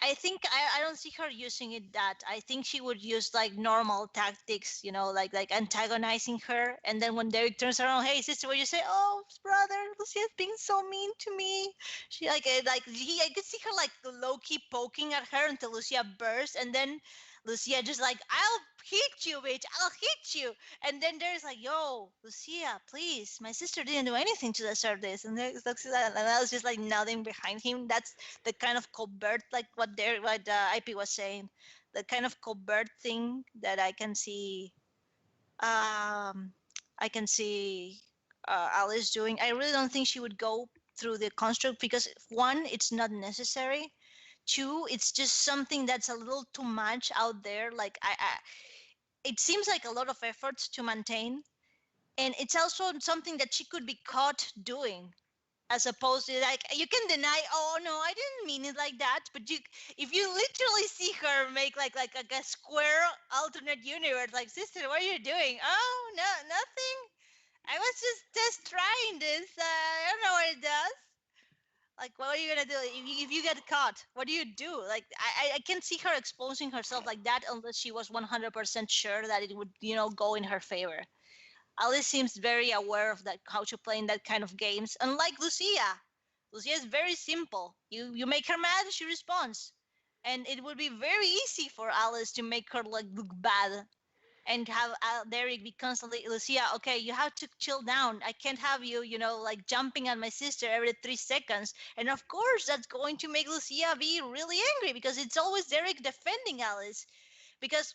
I think I don't see her using it that. I think she would use like normal tactics, like antagonizing her. And then when Derek turns around, hey sister, what you say? Oh brother, Lucia's being so mean to me. She I could see her like low key poking at her until Lucia bursts, and then Lucia just like, I'll hit you, bitch, I'll hit you. And then there's like, yo, Lucia, please, my sister didn't do anything to deserve this. And I was just like nodding behind him. That's the kind of covert, like what IP was saying, the kind of covert thing that I can see. I can see Alice doing. I really don't think she would go through the construct because one, it's not necessary. Two, it's just something that's a little too much out there. Like it seems like a lot of effort to maintain, and it's also something that she could be caught doing, as opposed to like you can deny, oh no, I didn't mean it like that, but if you literally see her make like a square alternate universe, like sister, what are you doing? Oh no, nothing, I was just trying this, I don't know what it does. Like, what are you gonna do if you get caught? What do you do? Like, I can't see her exposing herself like that unless she was 100% sure that it would go in her favor. Alice seems very aware of that, how to play in that kind of games. Unlike Lucia, Lucia is very simple. You make her mad, she responds, and it would be very easy for Alice to make her like look bad and have Derek be constantly, Lucia, okay, you have to chill down. I can't have you, like jumping at my sister every 3 seconds. And of course, that's going to make Lucia be really angry because it's always Derek defending Alice. Because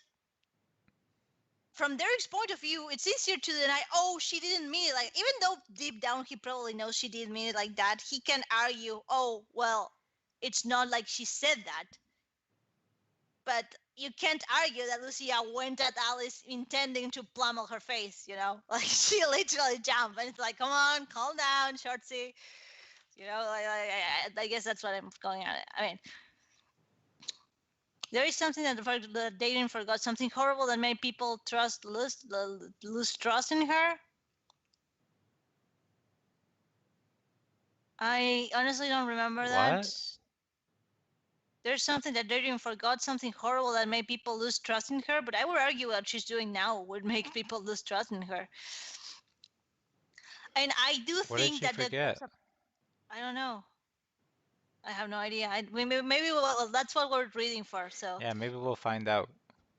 from Derek's point of view, it's easier to deny, oh, she didn't mean it. Like, even though deep down he probably knows she didn't mean it like that, he can argue, oh, well, it's not like she said that. But you can't argue that Lucia went at Alice intending to pummel her face, Like, she literally jumped, and it's like, come on, calm down, Shorty. I guess that's what I'm going at. I mean, There is something that that they didn't forgot, something horrible that made people lose trust in her. I honestly don't remember that. What? There's something that they didn't forgot, something horrible that made people lose trust in her. But I would argue what she's doing now would make people lose trust in her. And I do What did think she that forget? I don't know. I have no idea. Maybe well, that's what we're reading for. So Yeah, maybe we'll find out.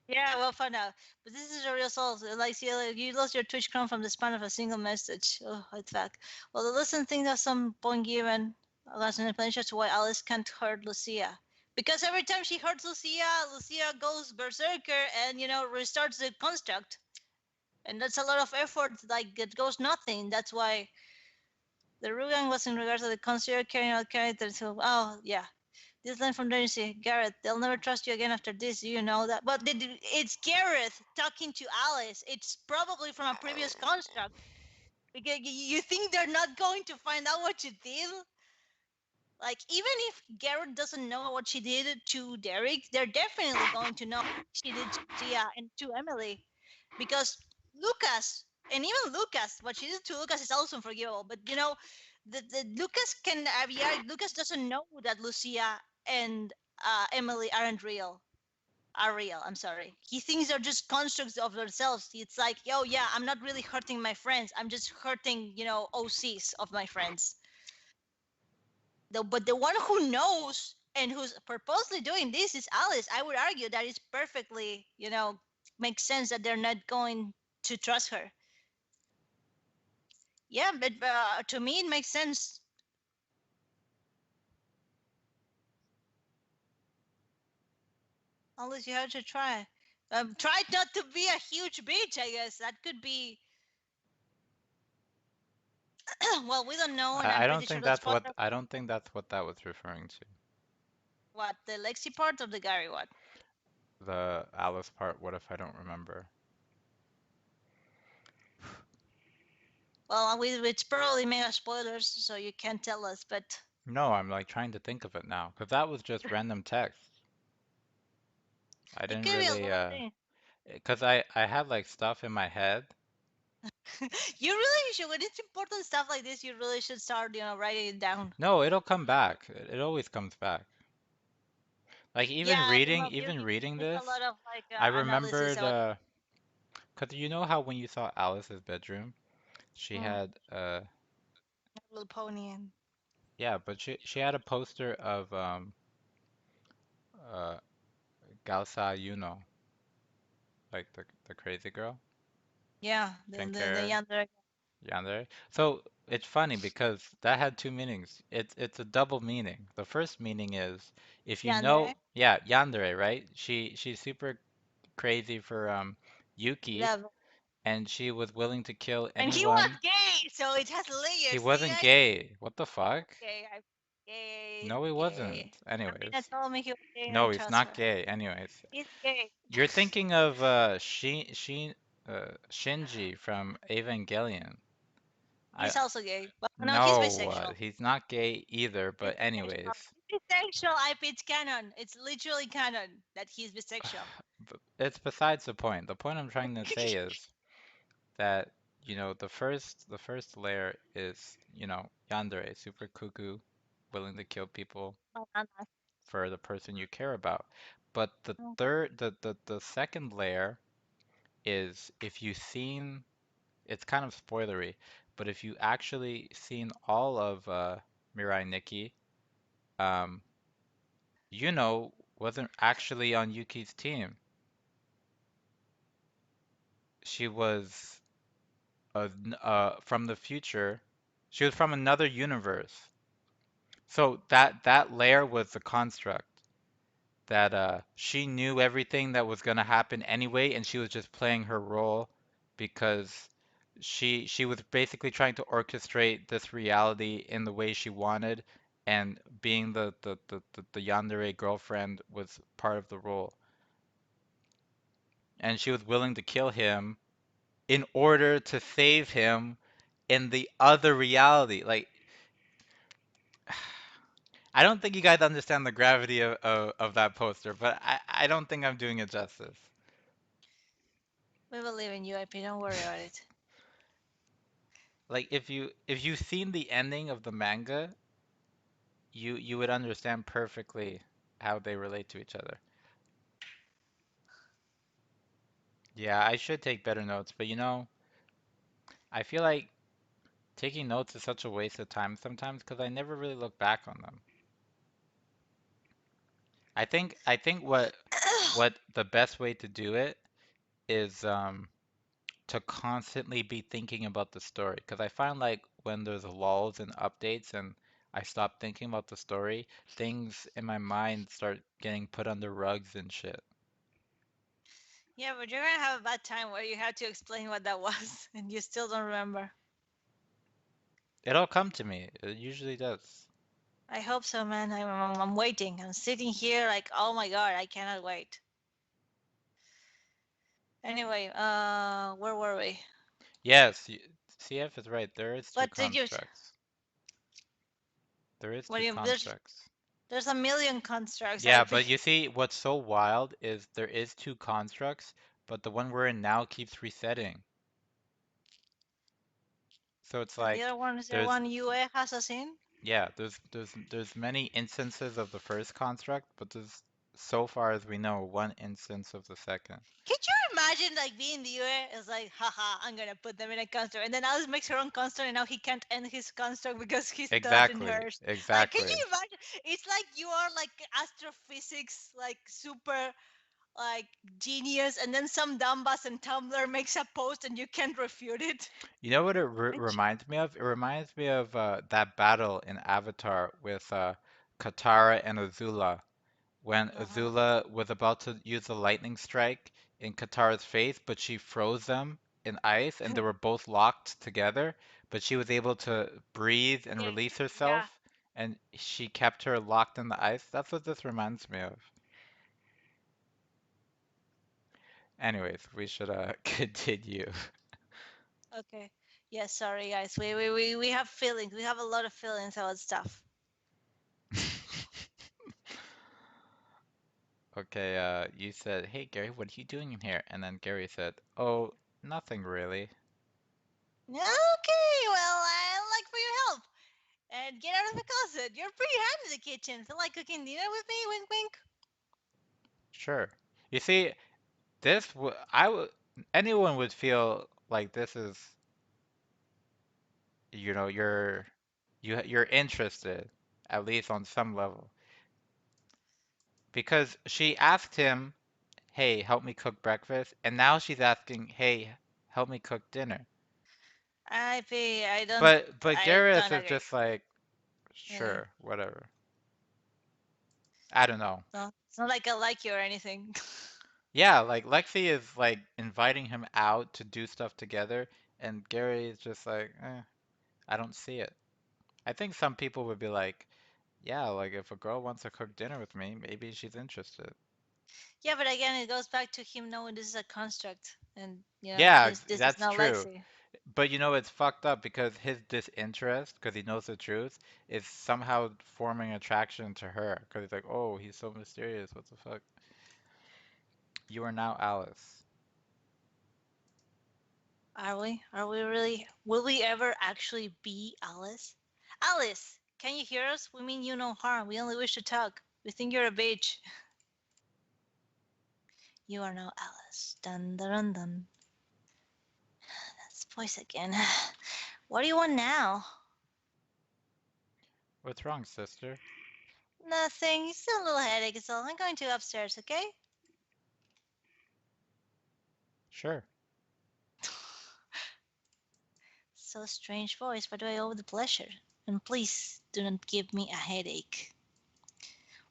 yeah, we'll find out. But this is a real soul. Like, see, like, you lost your Twitch crown from the span of a single message. Oh, it's back. Well, the listen thing at some point given as an explanation to why Alice can't hurt Lucia. Because every time she hurts Lucia, Lucia goes berserker and, restarts the construct. And that's a lot of effort, like, it goes nothing. That's why the Rugan was in regards to the consider carrying out characters who, oh, yeah. This line from Dennis, Gareth, they'll never trust you again after this. You know that. But it's Gareth talking to Alice. It's probably from a previous construct. Because you think they're not going to find out what you did? Like, even if Gareth doesn't know what she did to Derek, they're definitely going to know what she did to Tia and to Emily. Because Lucas, and even Lucas, what she did to Lucas is also unforgivable. But, the Lucas can, yeah, Lucas doesn't know that Lucia and Emily aren't real. Are real. I'm sorry. He thinks they're just constructs of themselves. It's like, yo, yeah, I'm not really hurting my friends. I'm just hurting, OCs of my friends. But the one who knows and who's purposely doing this is Alice. I would argue that it's perfectly, makes sense that they're not going to trust her. Yeah, but to me, it makes sense. Unless you have to try. Try not to be a huge bitch, I guess. That could be. Well, we don't know, and I'm pretty sure that's part of I don't think that's what that was referring to. what the Lexi part of the Gary what. The Alice part, what if I don't remember? Well, it's probably mega spoilers, so you can't tell us. But No, I'm like trying to think of it now, because that was just random text. I it didn't could be a really, lot of things. because I had like stuff in my head. You really should. When it's important stuff like this, you really should start, writing it down. No, it'll come back. It always comes back. Like Yeah, even reading it's a this, lot of like I analysis remembered, about because you know how when you saw Alice's bedroom, she mm, had, Little Pony and yeah, but she had a poster of uh Galsa Yuno, like the crazy girl, yeah, pink the hair, younger. yandere. So it's funny because that had two meanings. It's a double meaning. The first meaning is if you know, Yandere. yeah, yandere, right? She's super crazy for Yuki, Love. and she was willing to kill And he was anyone. gay, so it has He layers. See, wasn't gay. What the fuck? gay, gay, No, he wasn't. gay. Amina Anyways. told me he was gay, and I No, he's trust not her. gay. Anyways. He's gay. You're thinking of Shinji from Evangelion. I He's also gay. But no, he's no, bisexual. he's not gay either, He's but bisexual. anyways, He's bisexual. It's canon. It's literally canon that he's bisexual. it's besides the point. The point I'm trying to say is that, the first layer is, yandere, super cuckoo, willing to kill people for the person you care about. But the second layer is if you've seen, it's kind of spoilery, but if you actually seen all of Mirai Nikki, um, wasn't actually on Yuki's team. She was from the future. She was from another universe. So that layer was the construct that she knew everything that was gonna happen anyway, and she was just playing her role because she was basically trying to orchestrate this reality in the way she wanted, and being the yandere girlfriend was part of the role, and she was willing to kill him in order to save him in the other reality. Like, I don't think you guys understand the gravity of that poster, but I don't think I'm doing it justice. We believe in you, IP. Don't worry about it. Like if you've seen the ending of the manga, you would understand perfectly how they relate to each other. Yeah, I should take better notes, but I feel like taking notes is such a waste of time sometimes because I never really look back on them. I think what the best way to do it is to constantly be thinking about the story because I find like when there's lulls and updates and I stop thinking about the story, things in my mind start getting put under rugs and shit. Yeah, but you're gonna have a bad time where you have to explain what that was and you still don't remember. It'll come to me. It usually does. I hope so, man. I'm waiting. I'm sitting here like, oh my god, I cannot wait. Anyway, where were we? Yes, CF is right. There is two What did you? constructs. There is What two do you? constructs. There's a million constructs, Yeah, IP. but you see, what's so wild is there is two constructs, but the one we're in now keeps resetting. So it's And the like other one is the there's one UA has us in. yeah, there's many instances of the first construct, but there's so far as we know, one instance of the second. Can you imagine like being the UA? It's like, haha, I'm gonna put them in a construct, and then Alice makes her own construct, and now he can't end his construct because he's stuck in Exactly, hers. Like, can exactly. you imagine? It's like you are like astrophysics, like super like genius, and then some dumbass in Tumblr makes a post and you can't refute it. You know what it reminds me of? It reminds me of that battle in Avatar with Katara and Azula when Uh-huh. Azula was about to use the lightning strike in Katara's face, but she froze them in ice and they were both locked together, but she was able to breathe and Yeah, release yeah. herself and she kept her locked in the ice. That's what this reminds me of. Anyways, we should continue. Okay. Yeah, sorry guys. We have feelings. We have a lot of feelings about stuff. Okay, you said, "Hey Gary, what are you doing in here?" And then Gary said, "Oh, nothing really." Okay, well, I like for your help. And get out of the closet. You're pretty handy in the kitchen. Feel like cooking dinner with me? Wink, wink. Sure. You see, this would I would anyone would feel like this is, you're interested at least on some level because she asked him, "Hey, help me cook breakfast," and now she's asking, "Hey, help me cook dinner." I don't, But I Gareth don't is agree. just like, Yeah. "Sure, whatever." I don't know. No, it's not like I like you or anything. Yeah, like Lexi is like inviting him out to do stuff together, and Gary is just like, I don't see it. I think some people would be like, yeah, like if a girl wants to cook dinner with me, maybe she's interested. Yeah, but again, it goes back to him knowing this is a construct, and Yeah, this is that's not true. Lexi. But it's fucked up because his disinterest, because he knows the truth, is somehow forming attraction to her. Because he's like, oh, he's so mysterious. What the fuck? You are now Alice. Are we? Are we really? Will we ever actually be Alice? Alice, can you hear us? We mean you no harm. We only wish to talk. We think you're a bitch. You are now Alice. Dun dun dun dun. That's the voice again. What do you want now? What's wrong, sister? Nothing. Still a little headache is all. I'm going to upstairs, okay? Sure. So strange voice, but do I owe the pleasure? And please do not give me a headache.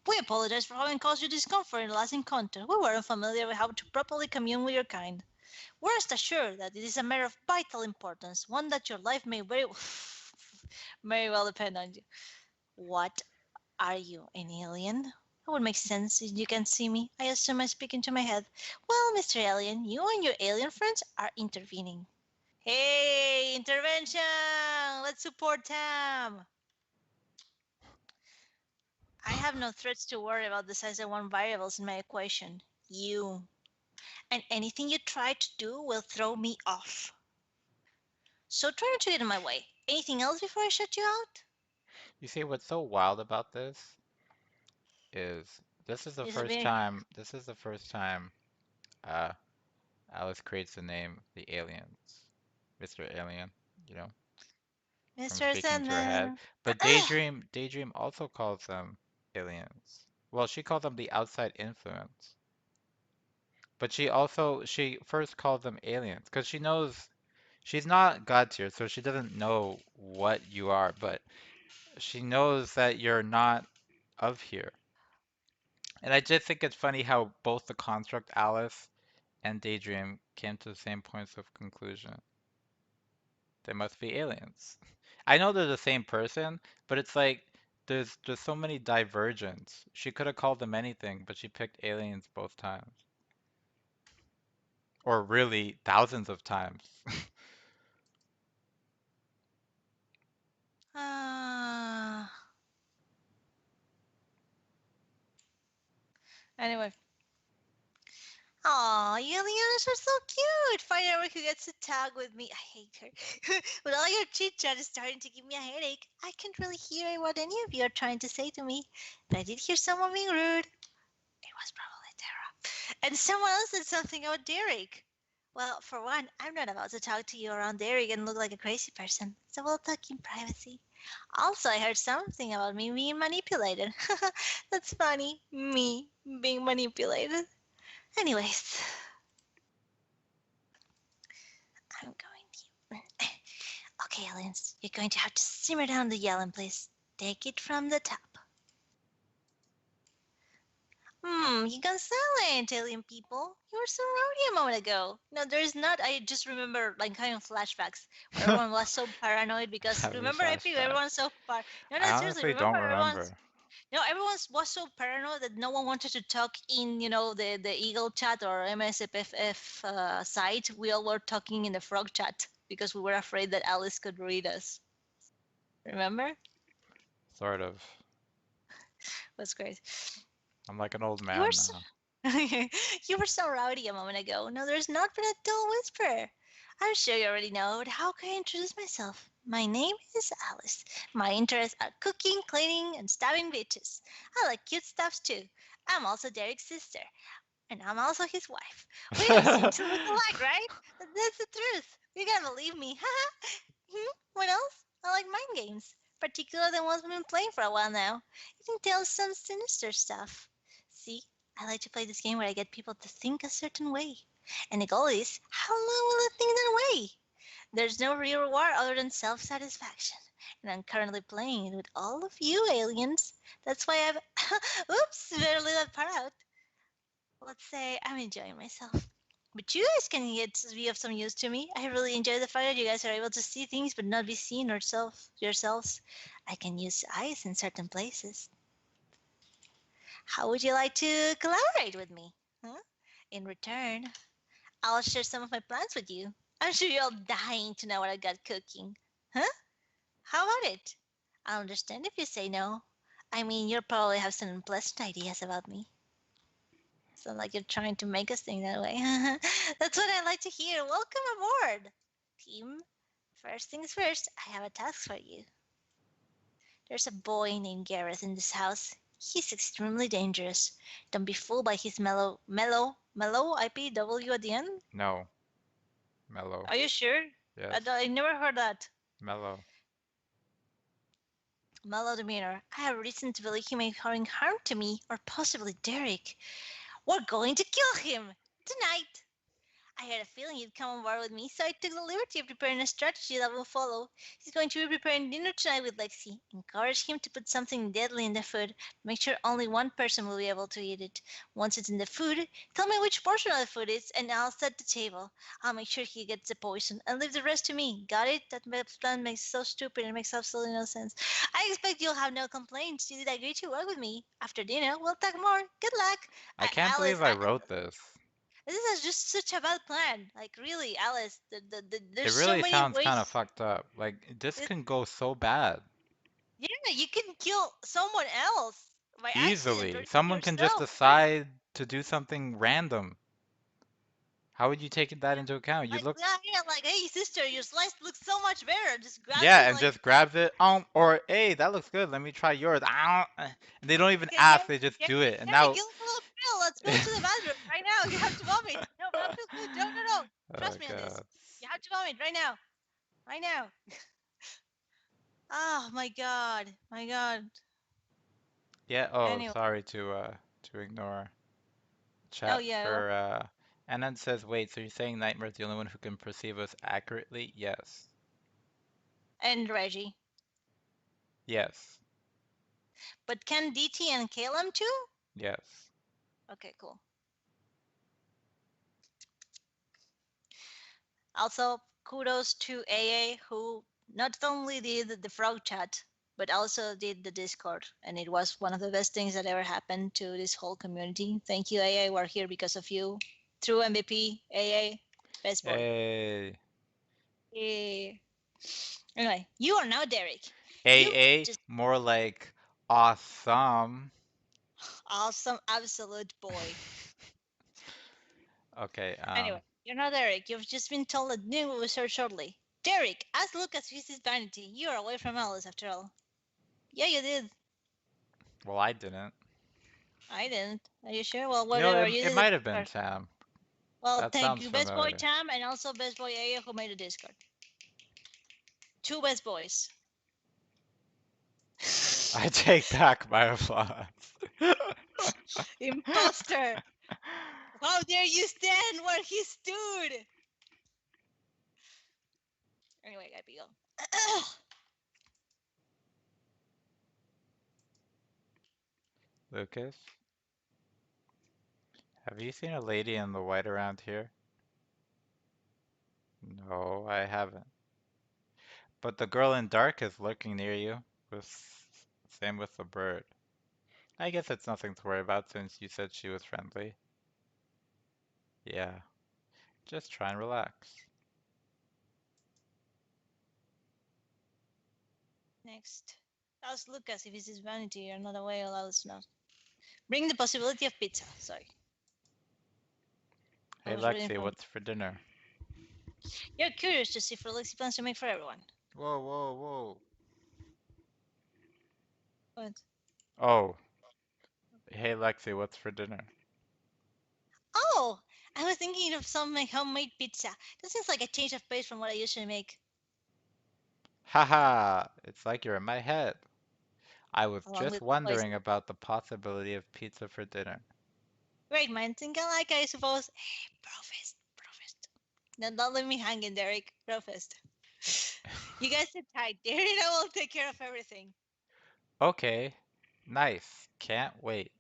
We apologize for having caused you discomfort in the last encounter. We weren't familiar with how to properly commune with your kind. Rest assured that it is a matter of vital importance, one that your life may very, very well depend on you. What are you, an alien? That would make sense if you can see me. I assume I speak into my head. Well, Mr. Alien, you and your alien friends are intervening. Hey, intervention! Let's support Tam! I have no threats to worry about besides the one variables in my equation. You. And anything you try to do will throw me off. So try not to get in my way. Anything else before I shut you out? You see, what's so wild about this is Is it being this is the first time uh Alice creates the name the aliens. Mr. Alien, you know, from Mr. speaking to her head. Sandman? But Daydream also calls them aliens. Well, she called them the outside influence. But she first called them aliens because she knows she's not God tier, so she doesn't know what you are, but she knows that you're not of here. And I just think it's funny how both the construct Alice and Daydream came to the same points of conclusion. They must be aliens. I know they're the same person, but it's like there's so many divergence. She could have called them anything, but she picked aliens both times. Or really thousands of times. Ah. Anyway. Aw, Juliana's are so cute. Find out who gets to tag with me. I hate her. With all your chit chat is starting to give me a headache. I can't really hear what any of you are trying to say to me. But I did hear someone being rude. It was probably Tara. And someone else said something about Derek. Well, for one, I'm not about to talk to you around Derek and look like a crazy person, so we'll talk in privacy. Also, I heard something about me being manipulated. That's funny. Me being manipulated. Anyways, I'm going to. Okay, aliens, you're going to have to simmer down the yelling, please. Take it from the top. You gone silent, alien people. You were so rowdy a moment ago. No, there's not. I just remember like kind of flashbacks where everyone was so paranoid because Having remember I think flashbacks. everyone's so No, I no, seriously. honestly Remember don't everyone's. remember. No, everyone was so paranoid that no one wanted to talk in, the Eagle chat or MSFF site. We all were talking in the Frog chat because we were afraid that Alice could read us. Remember? It Sort of. was great. I'm like an old You were man so, now. you were so rowdy a moment ago. No, there's not been a dull whisper. I'm sure you already know, but how can I introduce myself? My name is Alice. My interests are cooking, cleaning, and stabbing bitches. I like cute stuff too. I'm also Derek's sister, and I'm also his wife. We don't seem to look alike, right? That's the truth. You gotta believe me. What else? I like mind games, particularly the ones we've been playing for a while now. You can tell some sinister stuff. See, I like to play this game where I get people to think a certain way. And the goal is, how long will it think that way? There's no real reward other than self satisfaction. And I'm currently playing it with all of you aliens. That's why I've. Oops, better leave that part out. Let's say I'm enjoying myself. But you guys can get to be of some use to me. I really enjoy the fact that you guys are able to see things but not be seen yourselves. I can use eyes in certain places. How would you like to collaborate with me? Huh? In return, I'll share some of my plans with you. I'm sure you're all dying to know what I got cooking. Huh? How about it? I'll understand if you say no. I mean, you'll probably have some unpleasant ideas about me. Sound like you're trying to make us think that way. That's what I like to hear. Welcome aboard, team. First things first, I have a task for you. There's a boy named Gareth in this house. He's extremely dangerous. Don't be fooled by his mellow IPW at the end. No, mellow. Are you sure? Yes, I never heard that. mellow. Mellow demeanor. I have reason to believe he may bring harm to me or possibly Derek. We're going to kill him tonight. I had a feeling you'd come on board with me, so I took the liberty of preparing a strategy that will follow. He's going to be preparing dinner tonight with Lexi. Encourage him to put something deadly in the food. Make sure only one person will be able to eat it. Once it's in the food, tell me which portion of the food it is, and I'll set the table. I'll make sure he gets the poison, and leave the rest to me. Got it? That plan makes so stupid and makes absolutely no sense. I expect you'll have no complaints. You did agree to work with me. After dinner, we'll talk more. Good luck. I can't Alice, believe I wrote this. this is just such a bad plan. Like really, Alice, It there's so really many sounds kind of ways. fucked up. Like, this It, can go so bad. yeah, you can kill someone else. by accident or Easily. even Someone can just yourself, right? decide to do something random. How would you take that Yeah. into account? You Like look, yeah, like hey sister, your slice looks so much better. Just grabs it yeah, and and like just grabs it. Or hey, that looks good. Let me try yours. And they don't even okay, ask. They just do it. And Gary, now, give us a little pill. Let's go to the bathroom right now. You have to vomit. No, but I feel good. No, no, no. oh Trust me on this. God. You have to vomit right now. Right now. Oh my god. My god. Yeah. Oh, Anyway. sorry to ignore Oh chat yeah. for And then says, wait, so you're saying Nightmare's the only one who can perceive us accurately? Yes. And Reggie. Yes. But can DT and Caleb too? Yes. Okay, cool. Also, kudos to AA who not only did the frog chat, but also did the Discord. And it was one of the best things that ever happened to this whole community. Thank you, AA. We're here because of you. True MVP, AA, best boy. Hey. Yeah. Anyway, you are now Derek. You AA, just more like awesome. awesome, absolute boy. Okay, Anyway, you're not Derek. You've just been told that Ning will start shortly. Derek, ask Lucas if his vanity. You are away from Alice after all. Yeah, you did. well, I didn't. I didn't. Are you sure? Well, You know, whatever. You it did it might have been first. Tam. Well, That thank sounds you, Best Boy familiar. Tam, and also Best Boy Aya who made the Discord. Two best boys. I take back my applause. Imposter! How dare you stand where he stood? Anyway, gotta be go. Lucas, have you seen a lady in the white around here? No, I haven't. But the girl in dark is lurking near you. Same with the bird. I guess it's nothing to worry about since you said she was friendly. Yeah, just try and relax. Next. Ask Lucas if it's his vanity or not away, allow us not. Bring the possibility of pizza. Sorry. I Hey was reading Lexi, from. what's for dinner? You're curious to see if Lexi plans to make for everyone. Whoa, whoa, whoa. What? Oh, hey Lexi, what's for dinner? Oh! I was thinking of some homemade pizza. That seems like a change of pace from what I usually make. Haha, it's like you're in my head. I was Along just with boys. wondering about the possibility of pizza for dinner. Great minds think alike, I suppose. Hey, Brofist, Brofist. No, don't leave me hanging, Derek. Brofist. You guys sit tight. Derek and I will take care of everything. Okay, nice. Can't wait.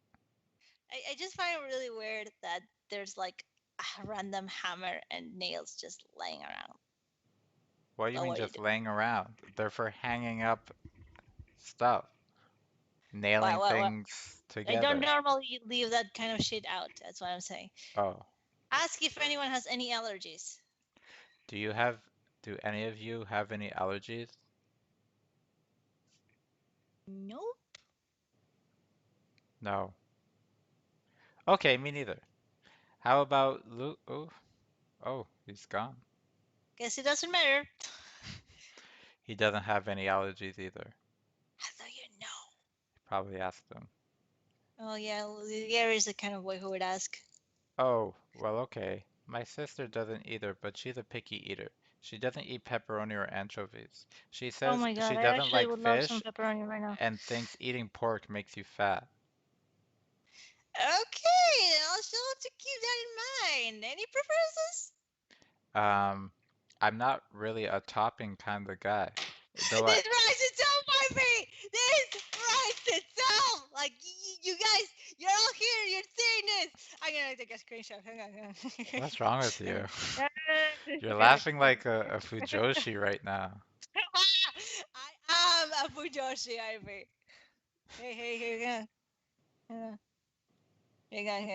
I just find it really weird that there's like a random hammer and nails just laying around. What do you What mean were you just doing? laying around? They're for hanging up stuff, What, nailing what, what? things I don't together. normally leave that kind of shit out. That's what I'm saying. Oh, Ask if anyone has any allergies. do you have, do any of you have any allergies? Nope. No. Okay, me neither. How about Luke? Oh, oh, he's gone. Guess it doesn't matter. He doesn't have any allergies either. How do you know? Probably asked him. Oh yeah, Gary's the kind of boy who would ask. Oh, well, okay. My sister doesn't either, but she's a picky eater. She doesn't eat pepperoni or anchovies. She Oh says my she god, I doesn't actually like would love some fish pepperoni right now. and thinks eating pork makes you fat. Okay, I'll still have to keep that in mind. Any preferences? Um, I'm not really a topping kind of guy. This Though writes itself by me! This writes itself! Like, you guys, you're all here, you're seeing this! I'm gonna take a screenshot. Hang on, hang what's wrong with you? on. You're laughing like a Fujoshi right now. I am a Fujoshi, Ivy. Hey, hang on.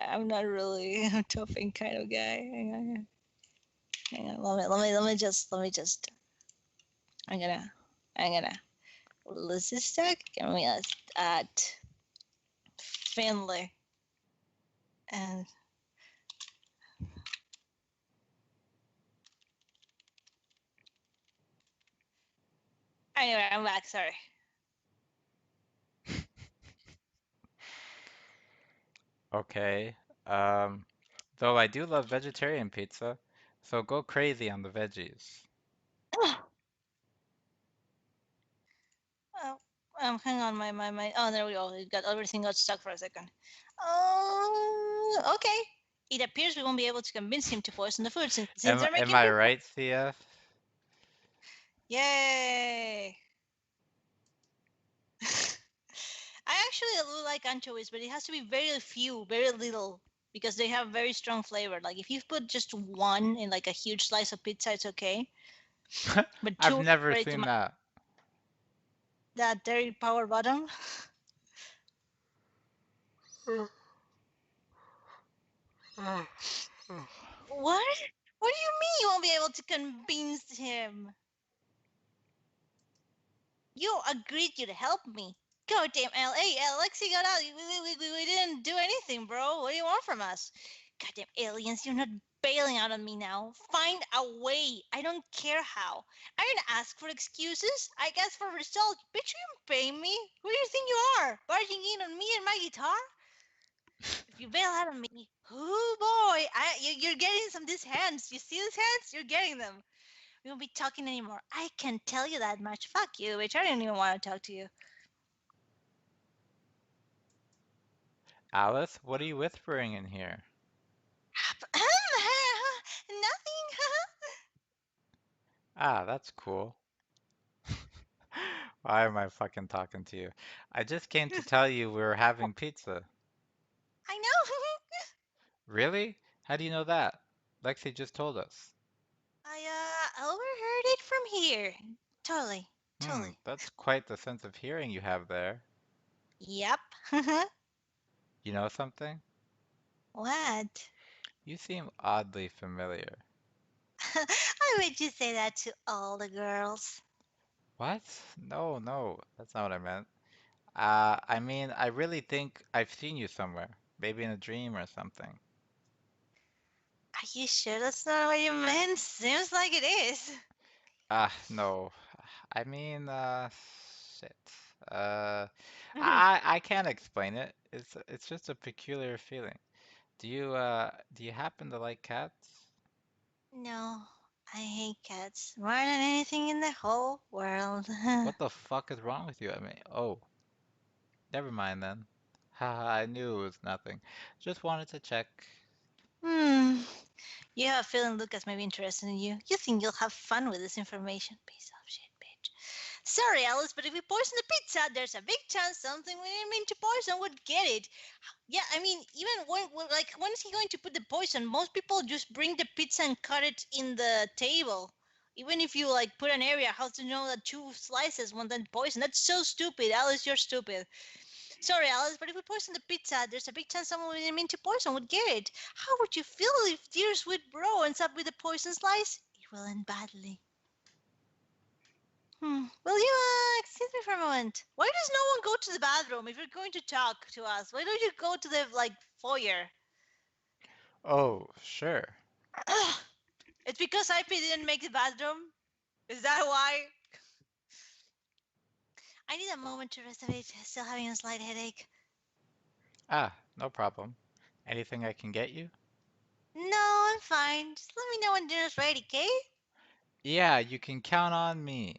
I'm not really a topping kind of guy. Hang on. Let me just. I'm gonna. Let's just start. Give me at Finley. And anyway, I'm back. Sorry. Okay. Um, though I do love vegetarian pizza, so go crazy on the veggies. Oh, hang on, my. Oh, there we go. Everything got stuck for a second. Oh, okay. It appears we won't be able to convince him to poison the food since they're Am making I pizza. right, CF? Yay! I actually really like anchovies, but it has to be very few, very little, because they have very strong flavor. Like if you put just one in like a huge slice of pizza, it's okay. But I've two never ready to seen that. that dairy power bottom. What? What do you mean you won't be able to convince him? You agreed you'd help me. Goddamn LA, Alexi got out. We didn't do anything, bro. What do you want from us? Goddamn aliens, you're not bailing out on me now. Find a way. I don't care how. I didn't ask for excuses. I asked for results. Bitch, you didn't pay me. Who do you think you are? Barging in on me and my guitar? If you bail out on me, oh boy, you're getting some of these hands. You see these hands? You're getting them. We won't be talking anymore. I can tell you that much. Fuck you, bitch. I don't even want to talk to you. Alice, what are you whispering in here? Nothing. Ah, that's cool. Why am I fucking talking to you? I just came to tell you we were having pizza. I know. Really? How do you know that? Lexi just told us. I overheard it from here. Totally. Totally. That's quite the sense of hearing you have there. Yep. You know something? What? You seem oddly familiar. I would you say that to all the girls. What? No, no, that's not what I meant. I mean, I really think I've seen you somewhere. Maybe in a dream or something. Are you sure that's not what you meant? Seems like it is. No. I mean, shit. Uh, I can't explain it. It's just a peculiar feeling. Do you happen to like cats? No, I hate cats more than anything in the whole world. What the fuck is wrong with you? I mean, oh, never mind then. Haha, I knew it was nothing. Just wanted to check. Hmm. You have a feeling Lucas may be interested in you. You think you'll have fun with this information. Piece of shit, bitch. Sorry, Alice, but if we poison the pizza, there's a big chance something we didn't mean to poison would get it. Yeah, I mean, even when is he going to put the poison? Most people just bring the pizza and cut it in the table. Even if you like put an area, how to know that two slices won't then poison? That's so stupid, Alice. You're stupid. Sorry, Alice, but if we poison the pizza, there's a big chance someone we didn't mean to poison would get it. How would you feel if dear sweet bro ends up with a poison slice? It will end badly. Will you, excuse me for a moment? Why does no one go to the bathroom if you're going to talk to us? Why don't you go to the, like, foyer? Oh, sure. It's because IP didn't make the bathroom? Is that why? I need a moment to rest a bit. Still having a slight headache. Ah, no problem. Anything I can get you? No, I'm fine. Just let me know when dinner's ready, okay? Yeah, you can count on me.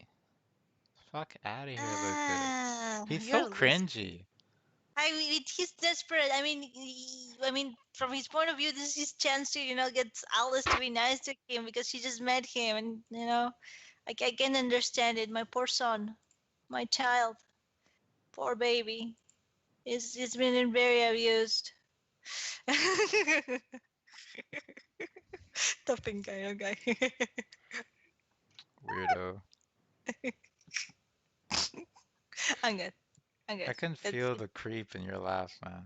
Fuck out of here, Lucas. He's You're so a loser. cringy. I mean, he's desperate. I mean, from his point of view, this is his chance to, get Alice to be nice to him because she just met him, and I can understand it. My poor son, my child, poor baby, is been very abused. The pink guy, okay. Weirdo. I'm good. I'm I good. can It's, feel the creep in your laugh, man.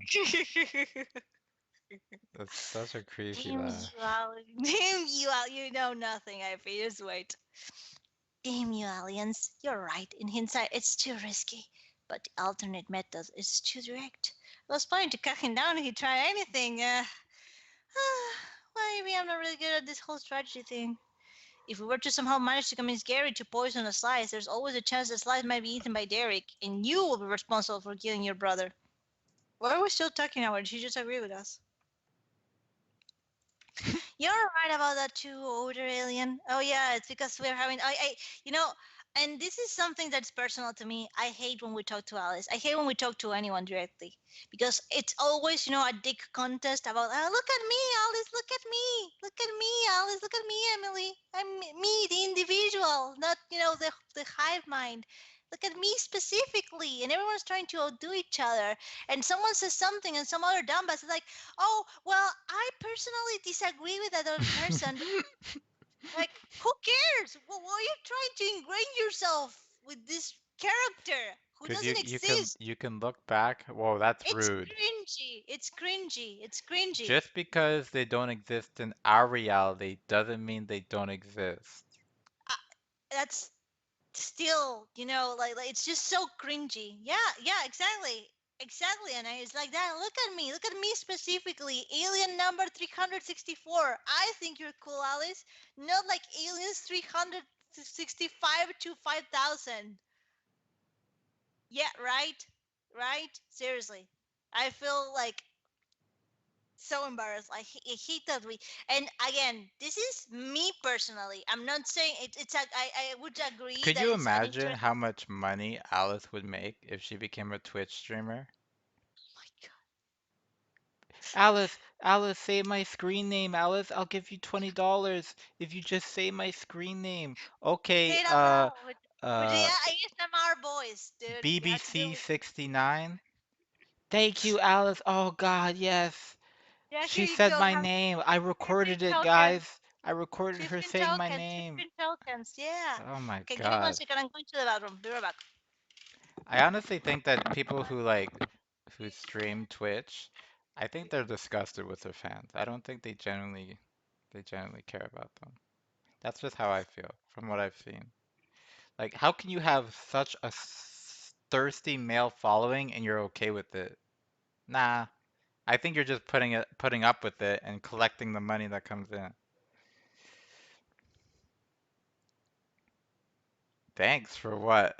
That's such a creepy Damn laugh. you, Alice. Damn you, Al. You know nothing, I feel. Just wait. Damn you, aliens. You're right. In hindsight, it's too risky. but the alternate method is too direct. I was planning to cut him down if he tried anything. Well, maybe I'm not really good at this whole strategy thing. If we were to somehow manage to convince Gary to poison a Slice, there's always a chance that Slice might be eaten by Derek, and you will be responsible for killing your brother. Why are we still talking about? Did she just agree with us? You're right about that too, older alien. Oh yeah, it's because we're having you know, and this is something that's personal to me. I hate when we talk to Alice. I hate when we talk to anyone directly because it's always, a dick contest about, look at me, Alice, look at me, look at me, Alice, look at me, Emily. I'm me, the individual, not the hive mind. Look at me specifically, and everyone's trying to outdo each other. And someone says something, and some other dumbass is like, oh, well, I personally disagree with that other person. Like, who cares? Well, why are you trying to ingrain yourself with this character who Because doesn't exist? you can look back. Whoa, that's It's rude. cringy. It's cringy. It's cringy. Just because they don't exist in our reality doesn't mean they don't exist. Uh, that's still, like it's just so cringy. Yeah, yeah, exactly. Exactly, and it's like that. Look at me specifically. Alien number 364. I think you're cool, Alice. Not like aliens 365 to 5,000. Yeah, right? Right? Seriously. I feel like so embarrassed. I hate that we. And again, this is me personally. I'm not saying I would agree Could that you it's an imagine interest. how much money Alice would make if she became a Twitch streamer? Oh my God. Alice, say my screen name, Alice. I'll give you $20 if you just say my screen name. Okay, Say it out loud with the uh, ASMR voice, dude. You have to do BBC it. 69. Thank you, Alice. Oh God, yes. Yeah, here She you said go. my Have name. I 15 recorded it, tokens. guys. I recorded her 15 saying my tokens. name. 15 tokens. Yeah. Oh my Okay, give me one God. second. I'm going to the bathroom. Be right back. I honestly think that people who stream Twitch, I think they're disgusted with their fans. I don't think they genuinely care about them. That's just how I feel from what I've seen. Like, how can you have such a thirsty male following and you're okay with it? Nah, I think you're just putting up with it and collecting the money that comes in. Thanks for what?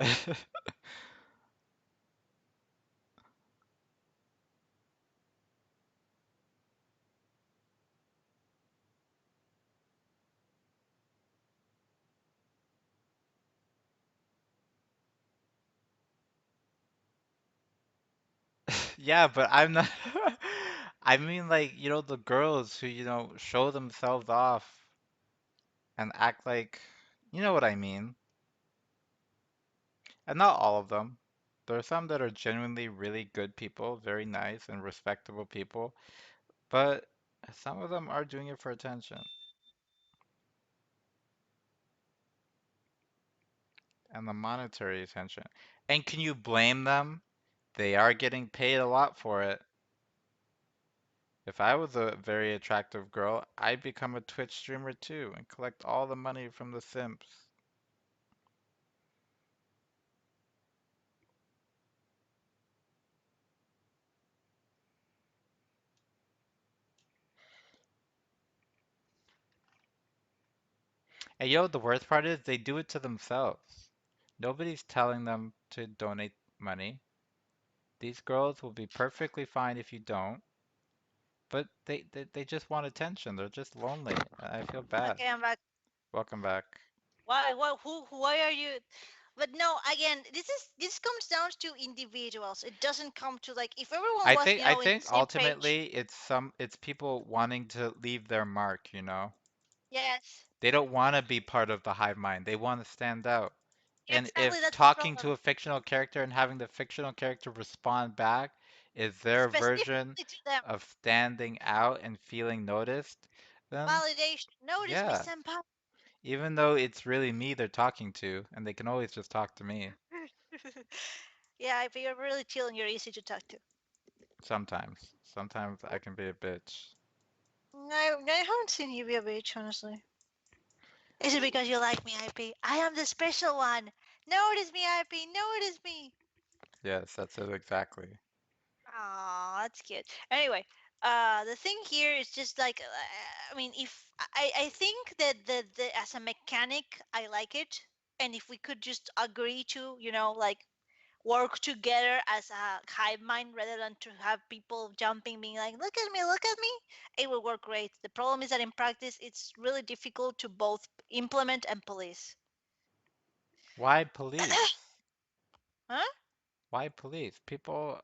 Yeah, but I'm not. I mean, like, the girls who, show themselves off and act like, you know what I mean. And not all of them. There are some that are genuinely really good people, very nice and respectable people, but some of them are doing it for attention and the monetary attention. And can you blame them? They are getting paid a lot for it. If I was a very attractive girl, I'd become a Twitch streamer too and collect all the money from the simps. And the worst part is they do it to themselves. Nobody's telling them to donate money. These girls will be perfectly fine if you don't, but they just want attention. They're just lonely. I feel bad. Okay, I'm back. Welcome back. Why? Why are you? But no, again, this comes down to individuals. It doesn't come to like if everyone was, I in the think same page. ultimately it's people wanting to leave their mark. Yes. They don't want to be part of the hive mind. They want to stand out. Yeah, And exactly. if That's the talking to problem. a fictional character and having the fictional character respond back is their version Specifically to them. of standing out and feeling noticed, then Validation. Notice me, yeah, senpai. even though it's really me they're talking to, and they can always just talk to me Yeah, if you're really chill and you're easy to talk to. sometimes. Sometimes I can be a bitch. I haven't seen you be a bitch, honestly. Is it because you like me, IP? I am the special one. Notice me, IP. Notice me. Yes, that's it exactly. Oh, that's cute. Anyway, the thing here is just like, I mean, if I think that the as a mechanic, I like it, and if we could just agree to, like work together as a hive mind rather than to have people jumping, being like, look at me, it will work great. The problem is that in practice, it's really difficult to both implement and police. Why police? Huh? Why police? People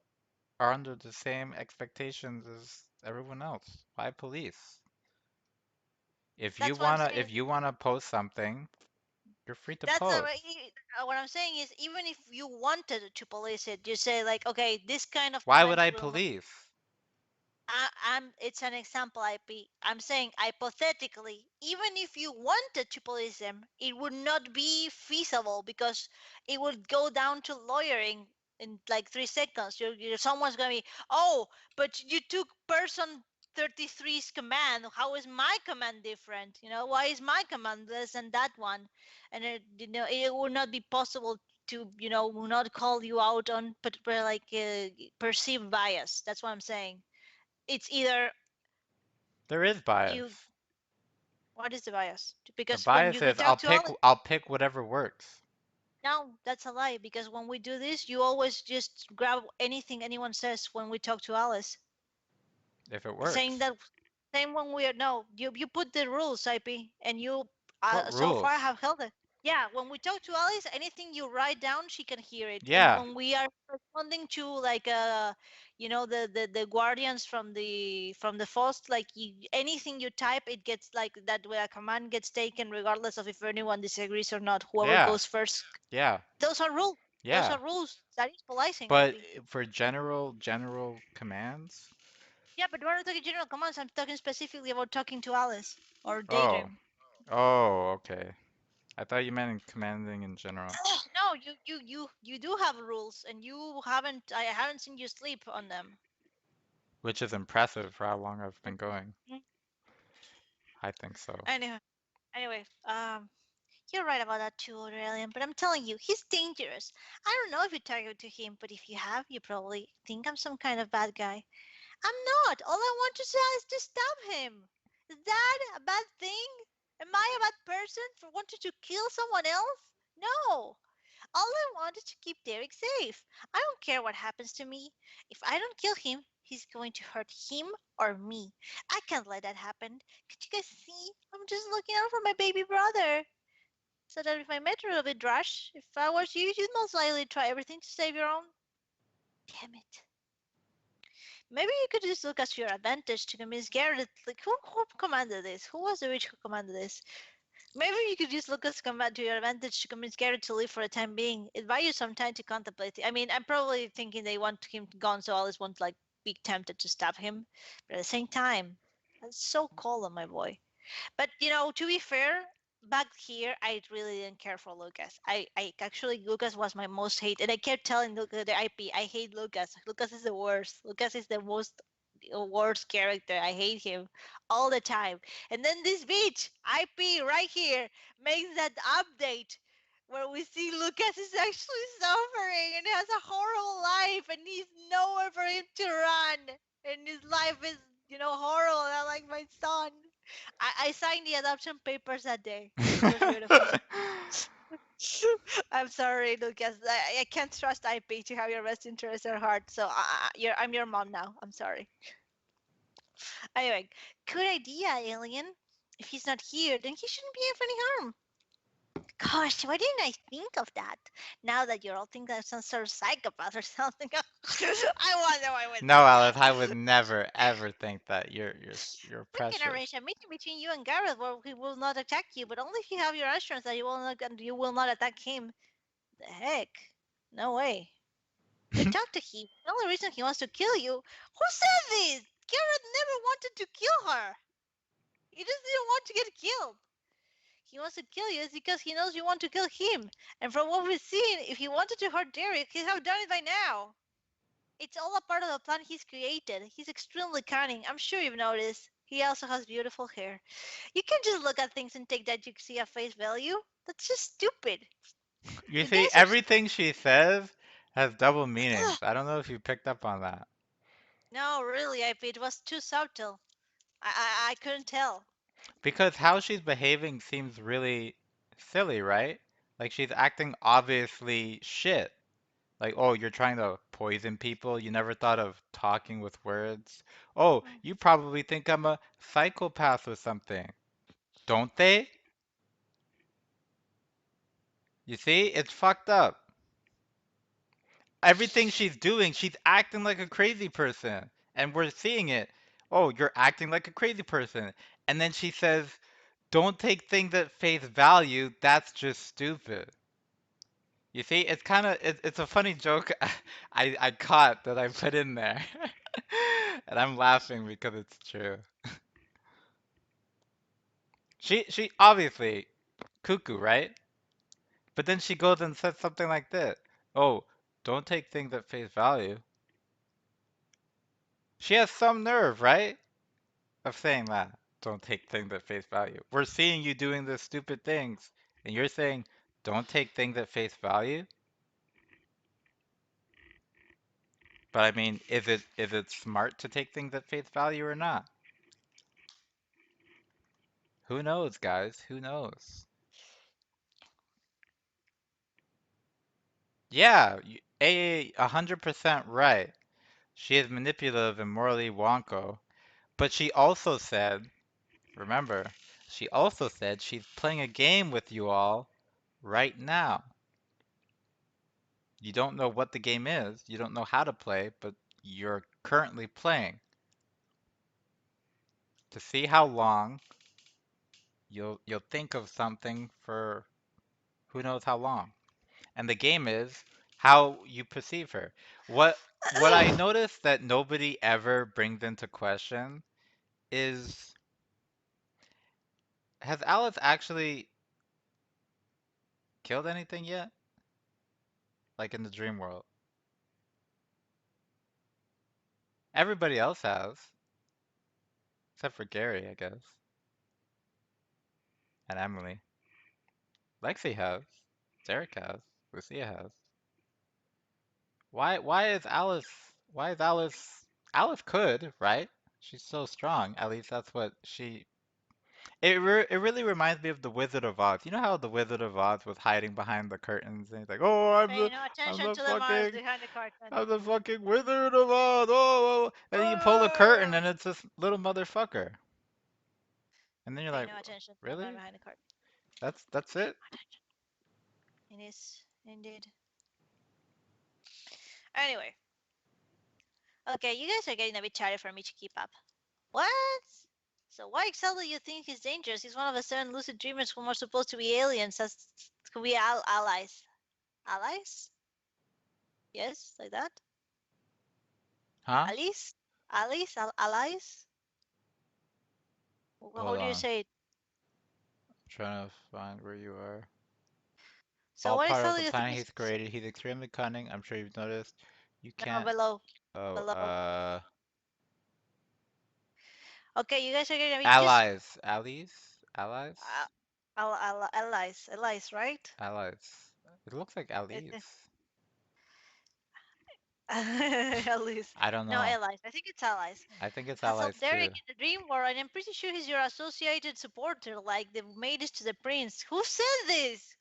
are under the same expectations as everyone else. Why police? That's what I'm If saying. you wanna post something, you're free to That's post. what I'm saying is, even if you wanted to police it, you say like, okay, this kind of Why would comments I will not. police? It's an example, IP. I'm saying hypothetically, even if you wanted to police them, it would not be feasible because it would go down to lawyering in like 3 seconds. Someone's gonna be, oh, but you took person 33's command. How is my command different? Why is my command less than that one? And it would not be possible to, will not call you out on, but like perceived bias. That's what I'm saying. It's either There is you. bias. What is the bias? The Because when bias you is talk to Alice, I'll pick whatever works no, that's a lie. Because when we do this, you always just grab anything anyone says when we talk to Alice, if it saying works. that same when we are no. You put the rules, IP, and you What so far rules? have held it. Yeah, when we talk to Alice, anything you write down, she can hear it. And Yeah, when we are responding to like the guardians from the Faust, like anything you type, it gets like that way a command gets taken regardless of if anyone disagrees or not. Whoever yeah, goes first. yeah, Those are rules. Those yeah. are rules. That is policing, But IP. for general commands? Yeah, but we're not talking general commands. I'm talking specifically about talking to Alice or Oh, Daydream. oh, okay. I thought you meant in commanding in general, No, you do have rules, and you haven't. I haven't seen you sleep on them. which is impressive for how long I've been going. Mhm. I think so. Anyway, anyway, you're right about that too, Aurelian. But I'm telling you, he's dangerous. I don't know if you target to him, but if you have, you probably think I'm some kind of bad guy. I'm not. All I want to say is to stop him. Is that a bad thing? Am I a bad person for wanting to kill someone else? No. All I want is to keep Derek safe. I don't care what happens to me. If I don't kill him, he's going to hurt him or me. I can't let that happen. Could you guys see? I'm just looking out for my baby brother. So that if I met her a bit rush, if I was you, you'd most likely try everything to save your own. Damn it. Maybe you could just look at your advantage to convince Garrett. Like, who commanded this? Who was the witch who commanded this? Maybe you could just look at combat to your advantage to convince Garrett to leave for the time being. It buys you some time to contemplate it. I mean, I'm probably thinking they want him gone, so Alice won't like be tempted to stab him. But at the same time, that's so cold on my boy. But to be fair, back here I really didn't care for Lucas. I actually Lucas was my most hate, and I kept telling the IP I hate Lucas. Lucas is the worst. Lucas is the most worst character. I hate him all the time. And then this bitch IP right here makes that update where we see Lucas is actually suffering and has a horrible life and he's nowhere for him to run and his life is horrible. I like my son. I signed the adoption papers that day. It was beautiful. I'm sorry, Lucas. I can't trust IP to have your best interest at heart. So I'm your mom now. I'm sorry. Anyway, good idea, Alien. If he's not here, then he shouldn't be of any harm. Gosh, why didn't I think of that? Now that you're all thinking I'm some sort of psychopath or something, I wonder why I would No, think Alice, I that. would never ever think that. You're We can precious. arrange a meeting between you and Gareth where he will not attack you, but only if you have your assurance that you will not attack him. The heck? No way. You talk to him. The only reason he wants to kill you. Who said this? Gareth never wanted to kill her. He just didn't want to get killed. He wants to kill you is because he knows you want to kill him. And from what we've seen, if he wanted to hurt Derek, he'd have done it by now. It's all a part of the plan he's created. He's extremely cunning. I'm sure you've noticed. He also has beautiful hair. You can't just look at things and take that you see at face value. That's just stupid. You You see, guys are everything she says, Has double meanings. I don't know if you picked up on that. No, really, it was too subtle. I couldn't tell. Because how she's behaving seems really silly, right? Like she's acting obviously shit. Like, oh, you're trying to poison people? You never thought of talking with words? Oh, Mm. you probably think I'm a psychopath or something. Don't they? You see? It's fucked up. Everything she's doing, she's acting like a crazy person. And we're seeing it. Oh, you're acting like a crazy person. And then she says, don't take things at face value. That's just stupid. You see, it's a funny joke I caught that I put in there. And I'm laughing because it's true. She obviously cuckoo, right? But then she goes and says something like this. Oh, don't take things at face value. She has some nerve, right? Of saying that. Don't take things at face value. We're seeing you doing the stupid things, and you're saying, don't take things at face value? But I mean, is it smart to take things at face value or not? Who knows, guys? Who knows? Yeah, A 100% right. She is manipulative and morally wonko. But she also said, remember, she also said she's playing a game with you all right now. You don't know what the game is, you don't know how to play, but you're currently playing to see how long you'll think of something for who knows how long. And the game is how you perceive her. What I noticed that nobody ever brings into question is, has Alice actually killed anything yet? Like in the dream world? Everybody else has, except for Gary, I guess, and Emily. Lexi has. Derek has. Lucia has. Why is Alice Alice could, right? She's so strong. At least that's what she it really reminds me of the Wizard of Oz. You know how the Wizard of Oz was hiding behind the curtains and he's like, "Oh, Pay no I'm attention the to the Mars fucking behind the cartoon. I'm the fucking Wizard of Oz." Oh, oh. And then you pull the curtain and it's this little motherfucker. And then you're Pay like, no attention to the man "Really? behind the cartoon. That's Pay it?" no attention. It is indeed. Anyway, okay, you guys are getting a bit chatty for me to keep up. What? So why exactly you think he's dangerous? He's one of the seven lucid dreamers who are supposed to be aliens. As could be allies. Allies? Yes, like that. Huh? Alice? Alice? Allies? How Hold do you on. say it? Trying to find where you are. So All what part of the exactly you think planet he's? he's created. He's extremely cunning. I'm sure you've noticed. You No, can't. below, Oh, below. Okay, you guys are getting. I mean, just allies. Allies? Allies? allies, allies, right? Allies. It looks like It, allies. allies. I don't No, know. allies. I think it's allies. I think it's Has allies helped Derek too. in the dream world, and I'm pretty sure he's your associated supporter, like the maid is to the prince. Who said this?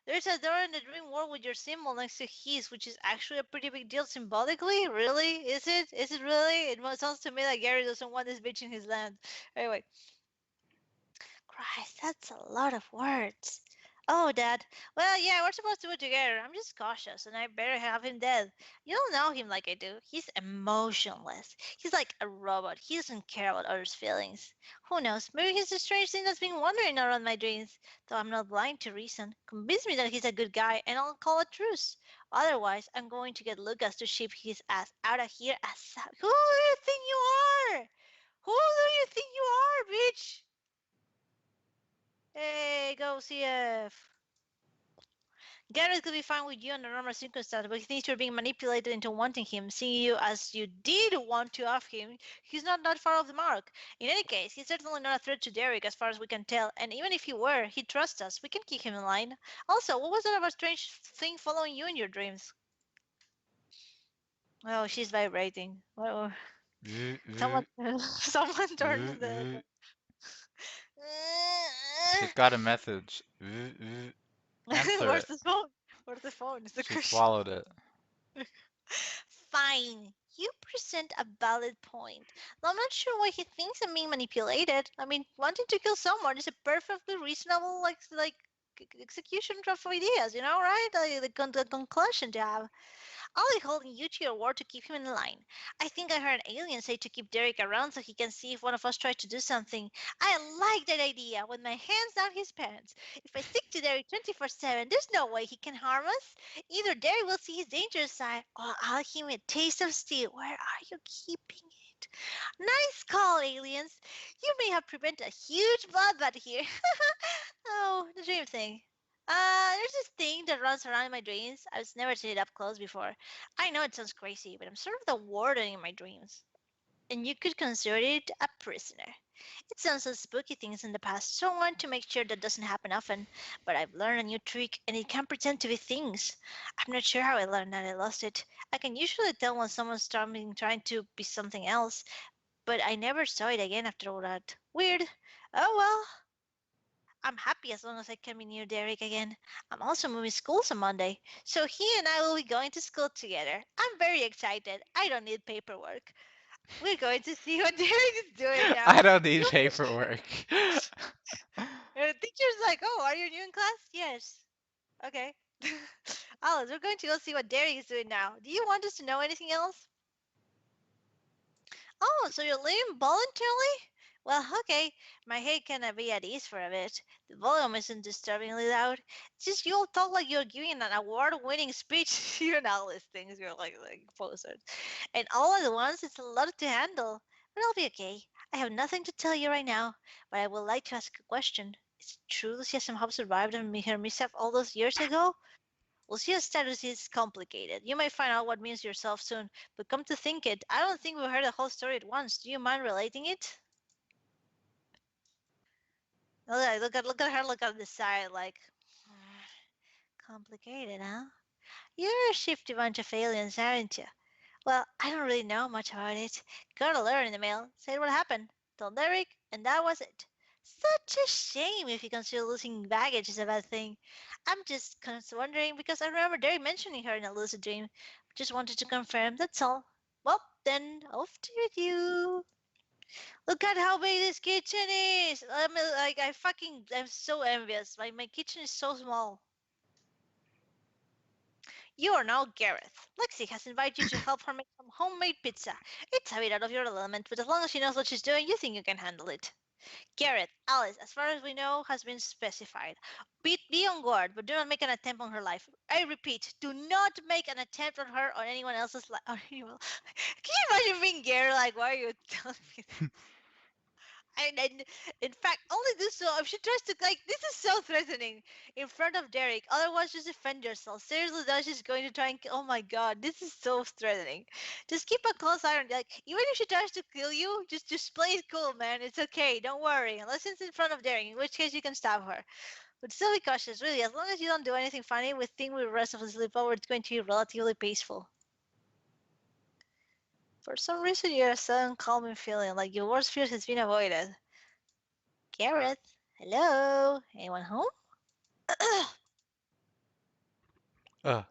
There's a door in the dream world with your symbol next to his, which is actually a pretty big deal symbolically. Really? Is it? Is it really? Sounds to me like Gary doesn't want this bitch in his land. Anyway, Christ, that's a lot of words. Oh, Dad. Well, yeah, we're supposed to do it together. I'm just cautious, and I better have him dead. You don't know him like I do. He's emotionless. He's like a robot. He doesn't care about others' feelings. Who knows? Maybe he's a strange thing that's been wandering around my dreams. Though I'm not blind to reason. Convince me that he's a good guy, and I'll call a truce. Otherwise, I'm going to get Lucas to ship his ass out of here ASAP. Who do you think you are? Who do you think you are, bitch? Hey, go CF. Gareth could be fine with you under normal circumstances, but he thinks you're being manipulated into wanting him, seeing you as you did want to off him. He's not that far off the mark. In any case, he's certainly not a threat to Derek as far as we can tell, and even if he were, he trusts us. We can keep him in line. Also, what was that about strange thing following you in your dreams? Oh, she's vibrating. Oh, V, someone, v, someone turned v, the. v. It got a message. V, v. Answer Where's it. the phone? Where's the phone? Is the She question. swallowed it. Fine. You present a valid point. Though I'm not sure why he thinks I'm being manipulated. I mean, wanting to kill someone is a perfectly reasonable, execution of ideas, right? The conclusion to have. I'll be holding you to your word to keep him in line. I think I heard an alien say to keep Derek around so he can see if one of us tries to do something. I like that idea, with my hands down his pants. If I stick to Derek 24/7, there's no way he can harm us. Either Derek will see his dangerous side, or I'll give him a taste of steel. Where are you keeping it? Nice call, aliens. You may have prevented a huge bloodbath here. Oh, the dream thing. There's this thing that runs around in my dreams. I've never seen it up close before. I know it sounds crazy, but I'm sort of the warden in my dreams. And you could consider it a prisoner. It sounds like spooky things in the past, so I want to make sure that doesn't happen often. But I've learned a new trick, and it can pretend to be things. I'm not sure how I learned that I lost it. I can usually tell when someone's trying to be something else, but I never saw it again after all that. Weird. Oh well. I'm happy as long as I can be near Derek again. I'm also moving schools on Monday, so he and I will be going to school together. I'm very excited. I don't need paperwork. We're going to see what Derek is doing now. I don't need You, paperwork. the teacher's like, "Oh, are you new in class?" Yes. Okay. Alice, we're going to go see what Derek is doing now. Do you want us to know anything else? Oh, so you're leaving voluntarily? Well, okay. My head can be at ease for a bit. The volume isn't disturbingly loud. It's just you all talk like you're giving an award-winning speech. You know all these things. You're like posers. And all at once, it's a lot to handle. But I'll be okay. I have nothing to tell you right now, but I would like to ask a question. Is it true Lucia somehow survived and her mishap all those years ago? Lucia's status is complicated. You may find out what means yourself soon, but come to think it, I don't think we heard the whole story at once. Do you mind relating it? Look at her, look at the side, like complicated, huh? You're a shifty bunch of aliens, aren't you? Well, I don't really know much about it. Got a letter in the mail. Said what happened. Told Derek, and that was it. Such a shame if you consider losing baggage is a bad thing. I'm just wondering because I remember Derek mentioning her in a lucid dream. Just wanted to confirm, that's all. Well, then, off to you. Look at how big this kitchen is. I'm so envious. My kitchen is so small. You are now Gareth. Lexi has invited you to help her make some homemade pizza. It's a bit out of your element, but as long as she knows what she's doing, you think you can handle it. Gareth, Alice, as far as we know, has been specified. Be on guard, but do not make an attempt on her life. I repeat, do not make an attempt on her or anyone else's life. Can you imagine being Gareth? Like, why are you telling me that? And in fact, only do so if she tries to this is so threatening in front of Derek. Otherwise, just defend yourself. Seriously, though, she's going to try and kill. Oh my God, this is so threatening. Just keep a close eye on. Even if she tries to kill you, just play it cool, man. It's okay. Don't worry, unless it's in front of Derek, in which case you can stab her. But still be cautious, really. As long as you don't do anything funny, we think with the rest of the sleepover, it's going to be relatively peaceful. For some reason, you have a sudden calming feeling, like your worst fear has been avoided. Gareth, hello? Anyone home? Ugh,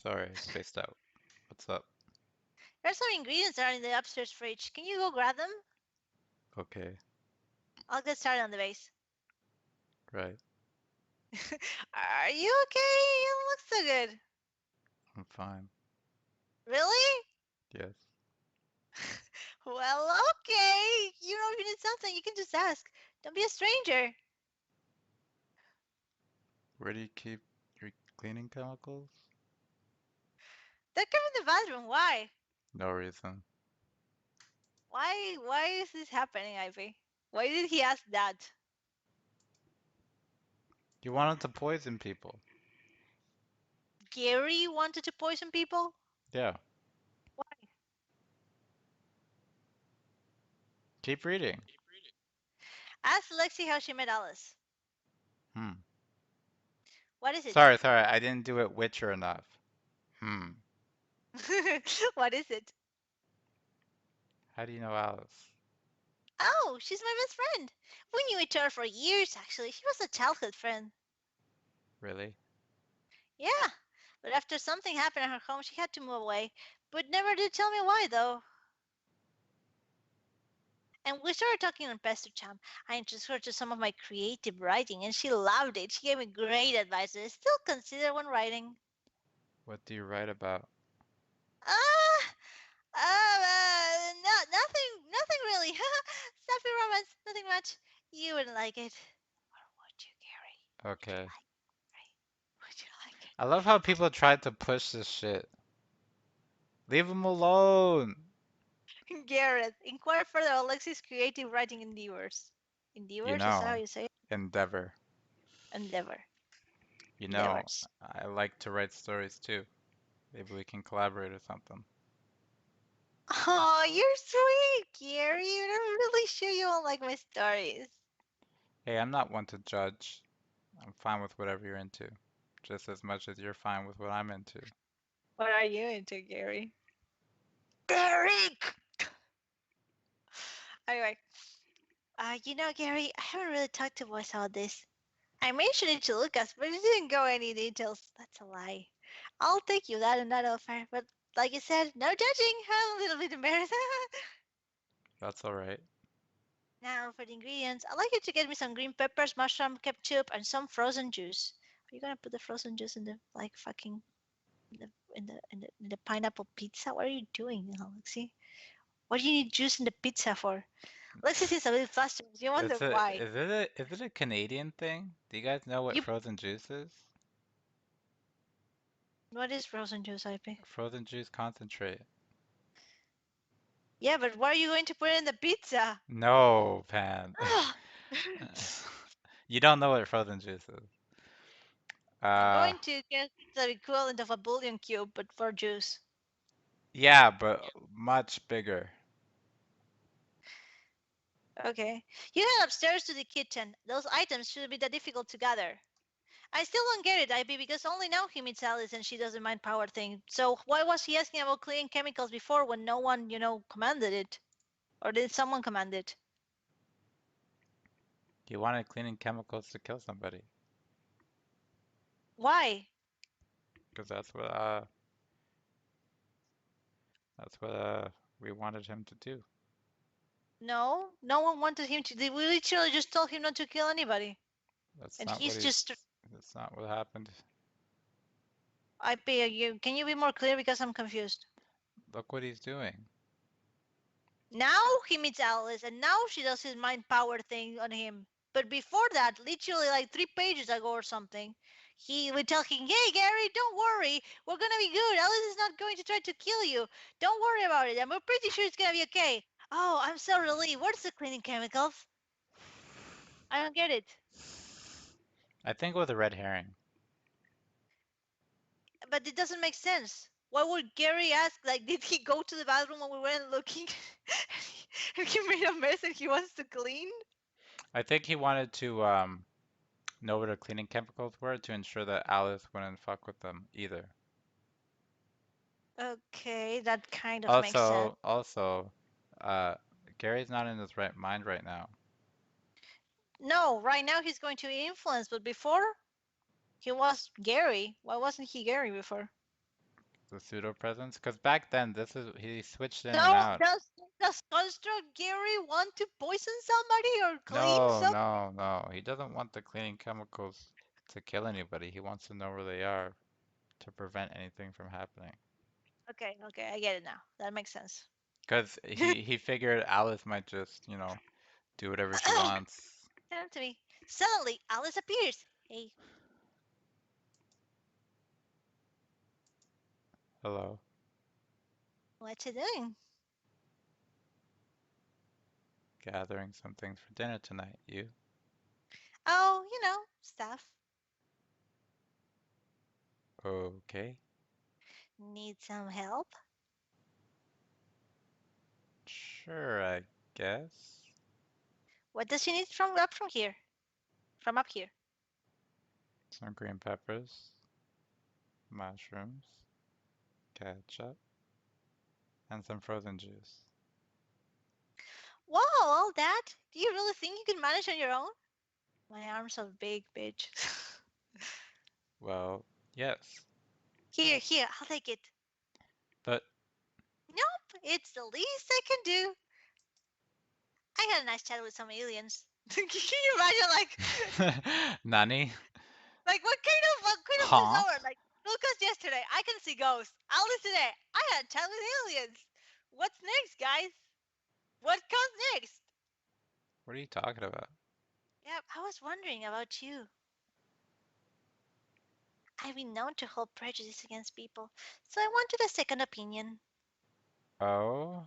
sorry, spaced out. What's up? There's some ingredients that are in the upstairs fridge. Can you go grab them? Okay, I'll get started on the base. right. Are you okay? You don't look so good. I'm fine. Really? Yes. Well, okay. You know, if you need something, you can just ask. Don't be a stranger. Where do you keep your cleaning chemicals? They're coming in the bathroom. Why? No reason. Why is this happening, Ivy? Why did he ask that? You wanted to poison people. Gary wanted to poison people? Yeah. Why? Keep reading. Ask Lexi how she met Alice. Hmm. What is it? Sorry, I didn't do it Witcher enough. Hmm. What is it? How do you know Alice? Oh, she's my best friend. We knew each other for years, actually. She was a childhood friend. Really? Yeah, but after something happened at her home, she had to move away. But never did tell me why, though. And we started talking on PestoCham. I introduced her to some of my creative writing, and she loved it. She gave me great advice. I still consider when writing. What do you write about? Ah, no, nothing really. Sappy romance, nothing much. You wouldn't like it. Or would you, Gary? Would you Okay. like it? Right? Would you like I love how it? people try to push this shit. Leave him alone! Gareth, inquire further about Lexi's creative writing endeavors. You Endeavors, is that how know, you say it? endeavor. Endeavor. You know, Endeavors. I like to write stories too. Maybe we can collaborate or something. Oh, you're sweet, Gary. I'm really sure you won't like my stories. Hey, I'm not one to judge. I'm fine with whatever you're into, just as much as you're fine with what I'm into. What are you into, Gary? Gary! Anyway, Gary, I haven't really talked to Boyce about this. I mentioned it to Lucas, but it didn't go any details. That's a lie. I'll take you that and that offer, but like you said, no judging. I'm a little bit embarrassed. That's alright. Now for the ingredients, I'd like you to get me some green peppers, mushroom ketchup, and some frozen juice. Are you gonna put the frozen juice in the like fucking in the pineapple pizza? What are you doing, Alexi? What do you need juice in the pizza for? Lexi seems a bit flustered. You wonder why. Is it a Canadian thing? Do you guys know what You frozen juice is? what is frozen juice, IP? Frozen juice concentrate. Yeah, but why are you going to put it in the pizza? No, Pan. You don't know what frozen juice is. I'm Uh, going to get the equivalent of a bouillon cube, but for juice. yeah, but much bigger. Okay. You head upstairs to the kitchen. Those items shouldn't be that difficult to gather. I still don't get it, IB, because only now he meets Alice and she doesn't mind power thing. So why was he asking about cleaning chemicals before when no one, commanded it? Or did someone command it? He wanted cleaning chemicals to kill somebody, Why? because that's what we wanted him to do. No, no one wanted him to. We literally just told him not to kill anybody. That's And not what he's he. just. That's not what happened. IB, can you be more clear because I'm confused? Look what he's doing. Now he meets Alice, and now she does his mind power thing on him. But before that, literally like 3 pages ago or something, he would tell him, "Hey Gary, don't worry, we're gonna be good. Alice is not going to try to kill you. Don't worry about it. I'm pretty sure it's gonna be okay." Oh, I'm so relieved. Where's the cleaning chemicals? I don't get it. I think it was a red herring. But it doesn't make sense. Why would Gary ask, like, did he go to the bathroom when we weren't looking? And he made a mess and he wants to clean? I think he wanted to know what the cleaning chemicals were to ensure that Alice wouldn't fuck with them either. Okay, that kind of makes sense. Also, uh, Gary's not in his right mind right now. No, right now he's going to be influenced, but before he was Gary. Why wasn't he Gary before? The pseudo presence, because back then he switched in and So out. does Construct Gary want to poison somebody or clean No, some? no, no. He doesn't want the cleaning chemicals to kill anybody. He wants to know where they are to prevent anything from happening. Okay, okay, I get it now. That makes sense. Because he figured Alice might just, do whatever she wants. Tell him to me. Suddenly, Alice appears. Hey, Hello. what you doing? Gathering some things for dinner tonight. You? Oh, stuff. Okay. Need some help? Sure, I guess. What does she need from here? From up here. Some green peppers, mushrooms, ketchup, and some frozen juice. Wow, all that? Do you really think you can manage on your own? My arms are big, bitch. Well, yes, Here, I'll take it. but Nope, it's the least I can do. I had a nice chat with some aliens. Can you imagine, Nani? what kind of Huh? bizarre? Like Lucas yesterday, I can see ghosts. Alice today, I had a chat with aliens. What's next, guys? What comes next? What are you talking about? Yeah, I was wondering about you. I've been known to hold prejudice against people, so I wanted a second opinion. Oh,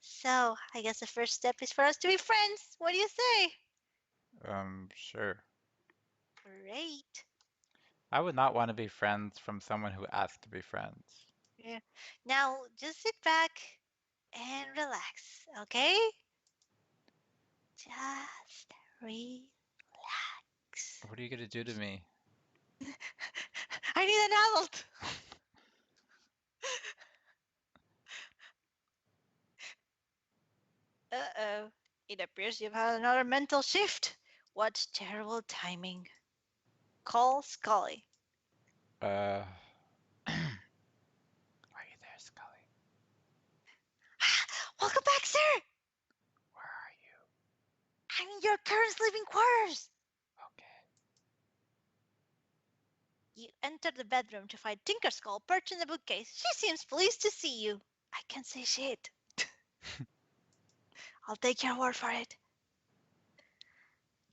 So I guess the first step is for us to be friends. What do you say? sure. Great. I would not want to be friends from someone who asked to be friends. Yeah. Now just sit back and relax, okay? Just relax. What are you gonna do to me? I need an adult. Uh-oh. It appears you've had another mental shift. What terrible timing. Call Scully. Uh, are you there, Scully? Welcome back, sir. Where are you? I'm in your current sleeping quarters. Okay. You enter the bedroom to find Tinker Skull perched in the bookcase. She seems pleased to see you. I can't say shit. I'll take your word for it.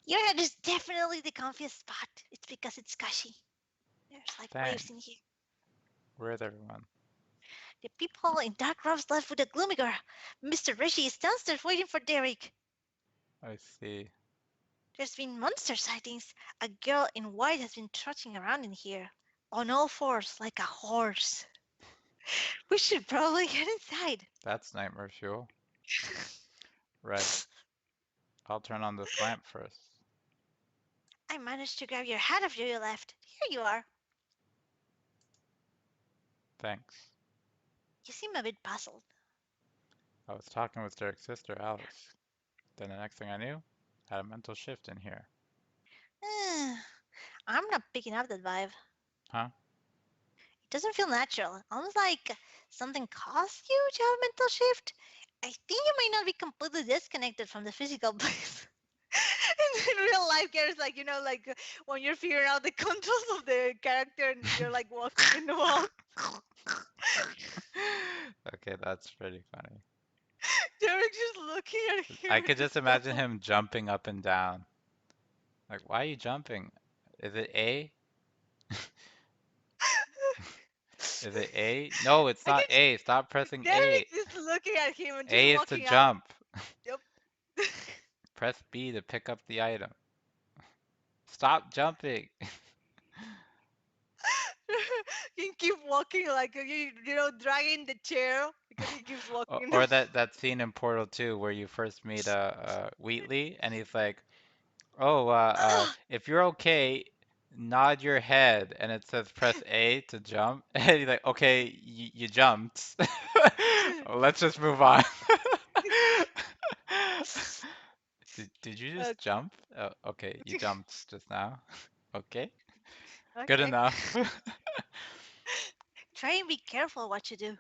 Your head is definitely the comfiest spot. It's because it's cushy. There's like waves in Thanks. here. Where's everyone? The people in dark robes left with the gloomy girl. Mr. Rishi is downstairs waiting for Derek. I see. There's been monster sightings. A girl in white has been trotting around in here. On all fours, like a horse. We should probably get inside. That's nightmare fuel. Right. I'll turn on this lamp first. I managed to grab your hat after you left. Here you are. Thanks. You seem a bit puzzled. I was talking with Derek's sister, Alice. Then the next thing I knew, had a mental shift in here. I'm not picking up that vibe. Huh? It doesn't feel natural. Almost like something caused you to have a mental shift. I think you might not be completely disconnected from the physical place. In real life, Gary's like, when you're figuring out the controls of the character and you're like walking in the wall. Okay, that's pretty funny. Derek's just looking at him I with could this just imagine him jumping up and down. Like, why are you jumping? Is it A? Is it A? No, it's I can not A. Stop pressing A. Derek just looking at him and just A is to walking out. jump. Yep. Press B to pick up the item. Stop jumping. He keep walking like dragging the chair because he keeps walking. Or that scene in Portal 2 where you first meet Wheatley and he's like, "Oh, if you're okay, nod your head," and it says press A to jump, and he's like, "Okay, you jumped. Let's just move on." Did you Uh, just jump? Oh, okay, you jumped just now. Okay, good okay. enough. Try and be careful what you do.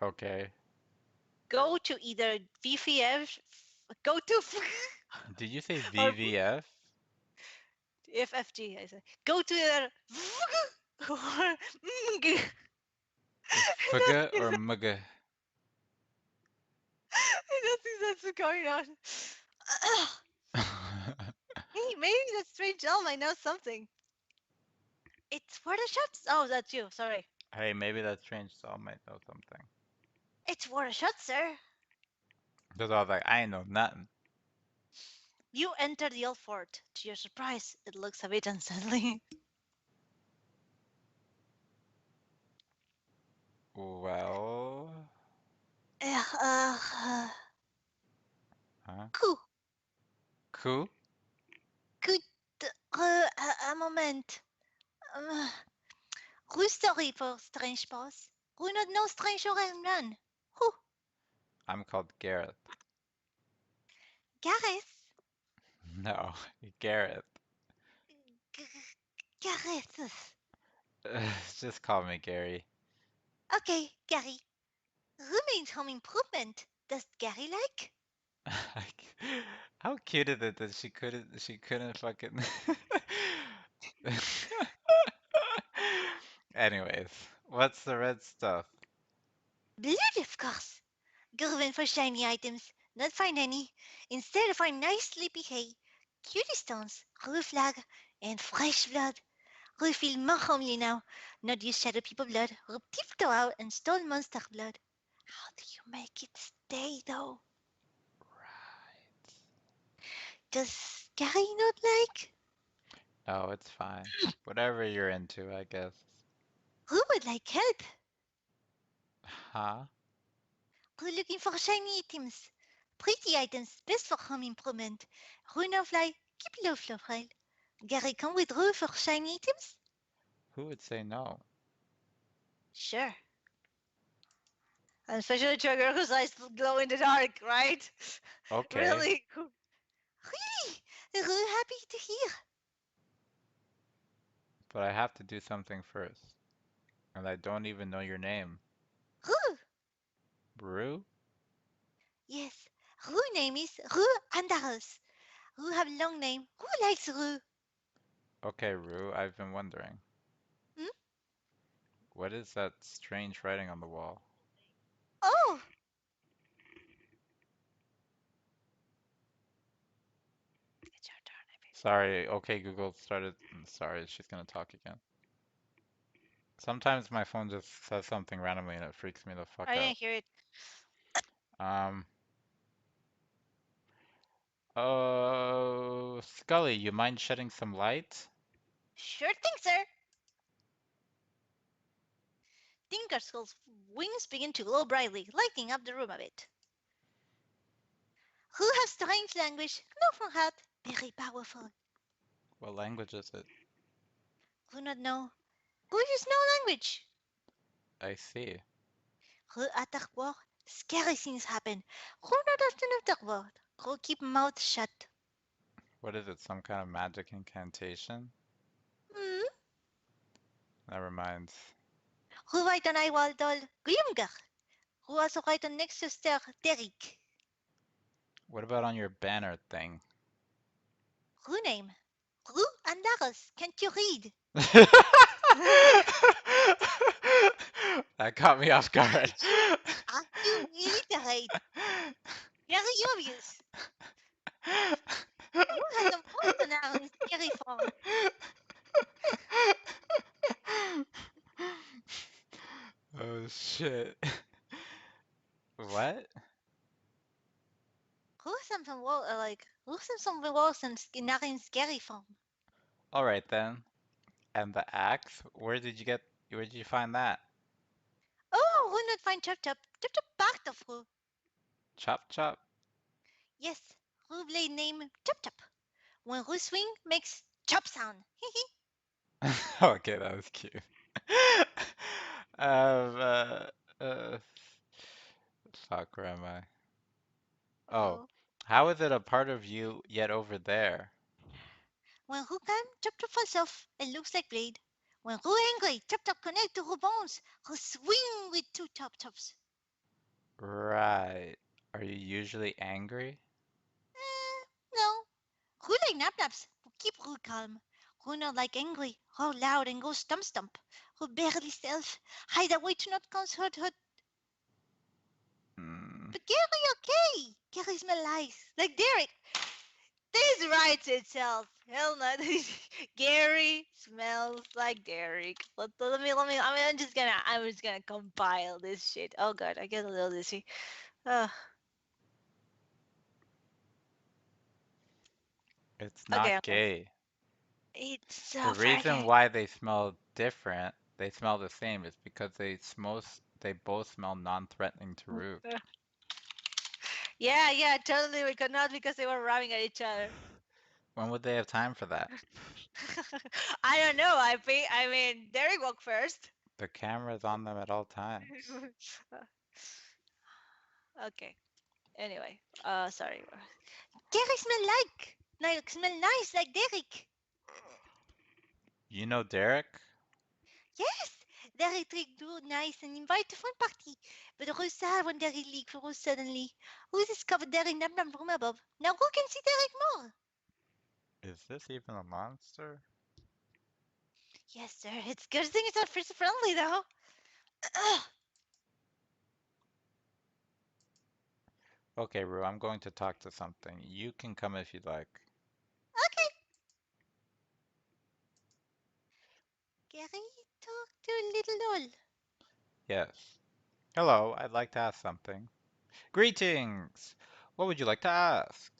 Okay. Go to either VVF, go to Did you say or VVF? FFG. I said go to either or Fuga or Muga? I don't think that's going on. Hey, maybe that strange elf might know something. It's for the shots. Oh, that's you. Sorry. Hey, maybe that strange soul might know something. It's for the shots, sir. Because I was like, I ain't know nothing. You enter the old fort. To your surprise, it looks a bit unsettling. Well, Uh, huh? cool. Cool? Good. A moment. Uh, Who's sorry for strange boss? Who not know strange or none? Who? I'm called Gareth. Gareth? No, Gareth. G- Gareth. Just call me Gary. Okay, Gary. Who means home improvement? Does Gary like? How cute is it that she couldn't fucking Anyways, what's the red stuff? Blood, of course. Go for shiny items, not find any. Instead, find nice sleepy hay, cutie stones, blue flag, and fresh blood. We feel more homely now. Not use shadow people blood, or tiptoe out and stole monster blood. How do you make it stay though? Right. Does Gary not like? No, it's fine. Whatever you're into, I guess. Who would like help? Huh? Who looking for shiny items? Pretty items, best for home improvement. Who no fly, keep low flow file. Gary come with Rue for shiny items? Who would say no? Sure. And especially to a girl whose eyes glow in the dark, right? Okay, Really? Really? Rue happy to hear. but I have to do something first. And I don't even know your name. Rue? Brew? Yes. Rue name is Rue Andaros. Rue have long name. Who likes Rue? Okay, Rue, I've been wondering. Hmm? What is that strange writing on the wall? Oh! It's your turn, I think. Sorry, okay, Google started. Sorry, she's gonna talk again. Sometimes my phone just says something randomly and it freaks me the fuck I out. didn't hear it. Um, oh, Scully, you mind shedding some light? Sure thing, sir. Tinkerskull's wings begin to glow brightly, lighting up the room a bit. Who has strange language? No from hat. Very powerful. What language is it? Who not know? Who is no language? I see. Who attack war? Scary things happen. Who not often attack war? Who keep mouth shut? What is it, some kind of magic incantation? Hmm? Never mind. Who write on wall doll? Grimgar. Who also write on next to stair? Derek. What about on your banner thing? Who name? Who Andaros. Can't you read? That caught me off guard. Are you illiterate? Very obvious. Who has a monster now in scary form? Oh shit. What? Who something who something worse than not in scary form? All right then. And the axe? Where did you find that? Oh, who not find Chop Chop? Chop Chop backed of who? Chop chop? Yes, who blade name Chop Chop. When who swing makes chop sound. Okay, that was cute. Um, uh, uh, fuck, where am I? Oh, Oh. how is it a part of you yet over there? When who can Chop Chop falls off and looks like blade. When who angry, Chop Chop connect to who bones. Who swing with two Chop Chops. Right. Are you usually angry? No. Who like nap naps? Who keep who calm? Who not like angry? How loud and go stump stump? Who barely self? Hide away to not cause hurt. Hmm. But Gary, okay. Gary smell nice. Like Derek. This writes itself. Hell no. Gary smells like Derek. I'm just gonna compile this shit. Oh god, I get a little dizzy. Ugh. It's Okay, not okay. gay. It's The so reason forget. why they smell different, they smell the same, is because they both smell non-threatening to Rue. Yeah, totally. We could not because they were rhyming at each other. When would they have time for that? I don't know. I mean, Derek walked first. The camera's on them at all times. Okay. Anyway, sorry. Derek smell nice like Derek. You know Derek? Yes, Derek drink do nice and invite to fun party. But Rosa when Derek leak for us suddenly. Who discovered Derek Num Num from above? Now who can see Derek more? Is this even a monster? Yes, sir. It's good thing it's not freezer friendly though. Ugh. Okay, Rue, I'm going to talk to something. You can come if you'd like. Okay. Gary, talk to little doll. Yes. Hello, I'd like to ask something. Greetings! What would you like to ask?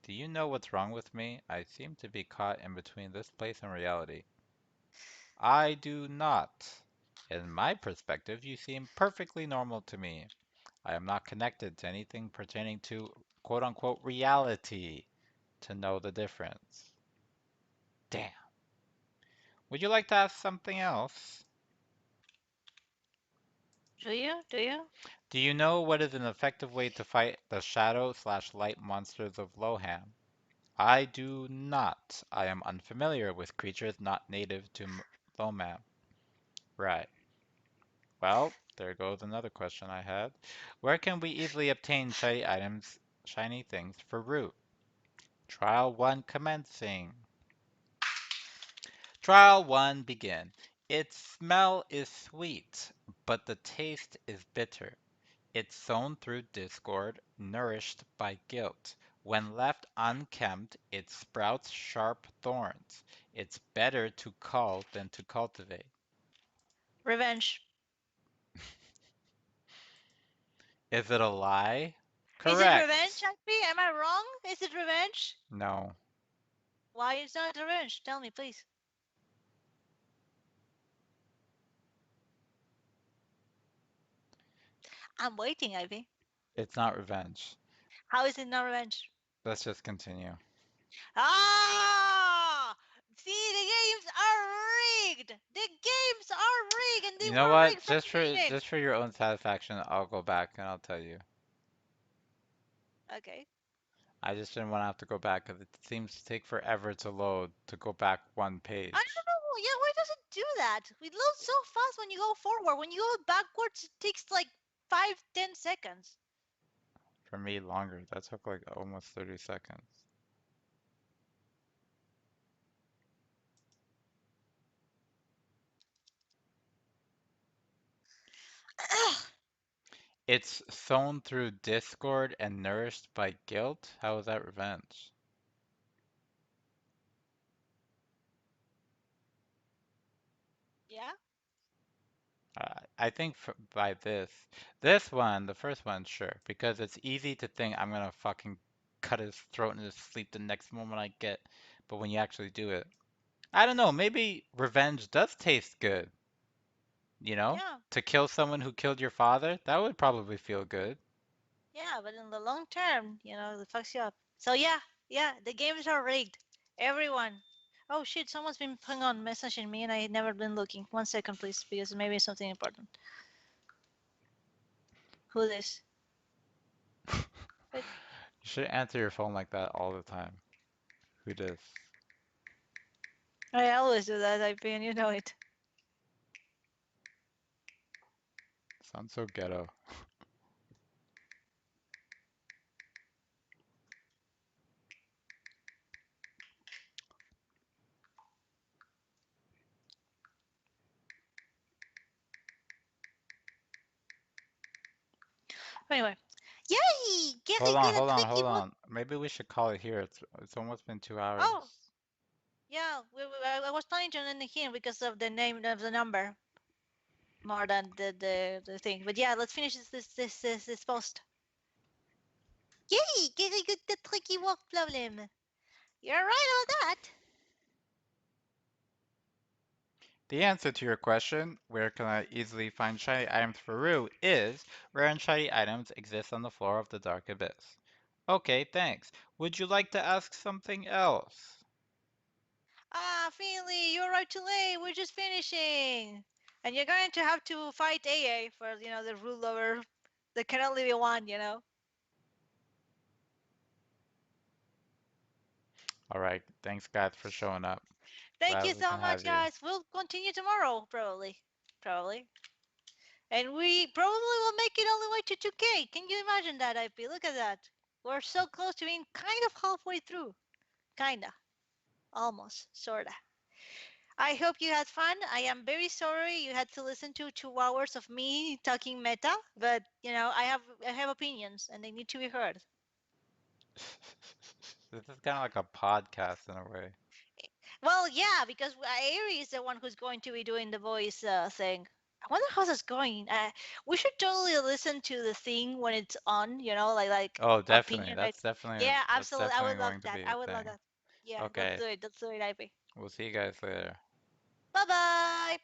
Do you know what's wrong with me? I seem to be caught in between this place and reality. I do not. In my perspective, you seem perfectly normal to me. I am not connected to anything pertaining to quote unquote reality to know the difference. Damn. Would you like to ask something else? Do you? Do you? Do you know what is an effective way to fight the shadow slash light monsters of Lohan? I do not. I am unfamiliar with creatures not native to Loman. Right. Well, there goes another question I had. Where can we easily obtain shiny things for Root? Trial 1 commencing. Trial 1 begin. Its smell is sweet, but the taste is bitter. It's sown through discord, nourished by guilt. When left unkempt, it sprouts sharp thorns. It's better to cull than to cultivate. Revenge. Is it a lie? Is it revenge, Correct. Happy? Am I wrong? Is it revenge? No. Why is not revenge? Tell me, please. I'm waiting, Ivy. It's not revenge. How is it not revenge? Let's just continue. Ah! See, the games are rigged. The games are rigged, and they You know were what? rigged from the beginning. Just for your own satisfaction, I'll go back and I'll tell you. Okay. I just didn't want to have to go back because it seems to take forever to load to go back one I don't page. know. Yeah, why does it do that? We load so fast when you go forward. When you go backwards, it takes like 5, 10 seconds. For me, longer. That took like almost 30 seconds. It's sown through discord and nourished by guilt? How is that revenge? Yeah? I think by this one, the first one, sure, because it's easy to think I'm gonna fucking cut his throat in his sleep the next moment I get, but when you actually do it, I don't know, maybe revenge does taste good, you know? Yeah. To kill someone who killed your father, that would probably feel good. Yeah, but in the long term, it fucks you up. So yeah, the games are rigged. Everyone. Oh shit, someone's been putting on messaging me and I had never been looking. 1 second, please, because maybe it's something important. Who this? Wait, You should answer your phone like that all the time. Who dis? I always do that, I and you know it. Sounds so ghetto. Anyway. Yay! Gary did a tricky Hold walk. on. Maybe we should call it here. It's almost been 2 hours. Oh, yeah, I was planning to end here because of the name of the number more than the thing. But yeah, let's finish this post. Yay! Gary got the tricky walk problem. You're right about that. The answer to your question, where can I easily find shiny items for Rue, is rare and shiny items exist on the floor of the Dark Abyss. Okay, thanks. Would you like to ask something else? Ah, Finley, you arrived too late. We're just finishing. And you're going to have to fight AA for, the rule over the can only be one, All right. Thanks, guys, for showing up. Thank Glad you we so can much, have you. guys. We'll continue tomorrow, probably. Probably. And we probably will make it all the way to 2K. Can you imagine that, IP? Look at that. We're so close to being kind of halfway through. Kinda. Almost. Sorta. I hope you had fun. I am very sorry you had to listen to 2 hours of me talking meta, but I have opinions and they need to be heard. This is kind of like a podcast in a way. Well, yeah, because Airi is the one who's going to be doing the voice thing. I wonder how that's going. We should totally listen to the thing when it's on. Like Oh, definitely. opinion, right? That's definitely Yeah, that's absolutely. I definitely would love going to that. be a I would love thing. that. Yeah, let's Okay. do it. Let's do it, Ivy. We'll see you guys later. Bye bye.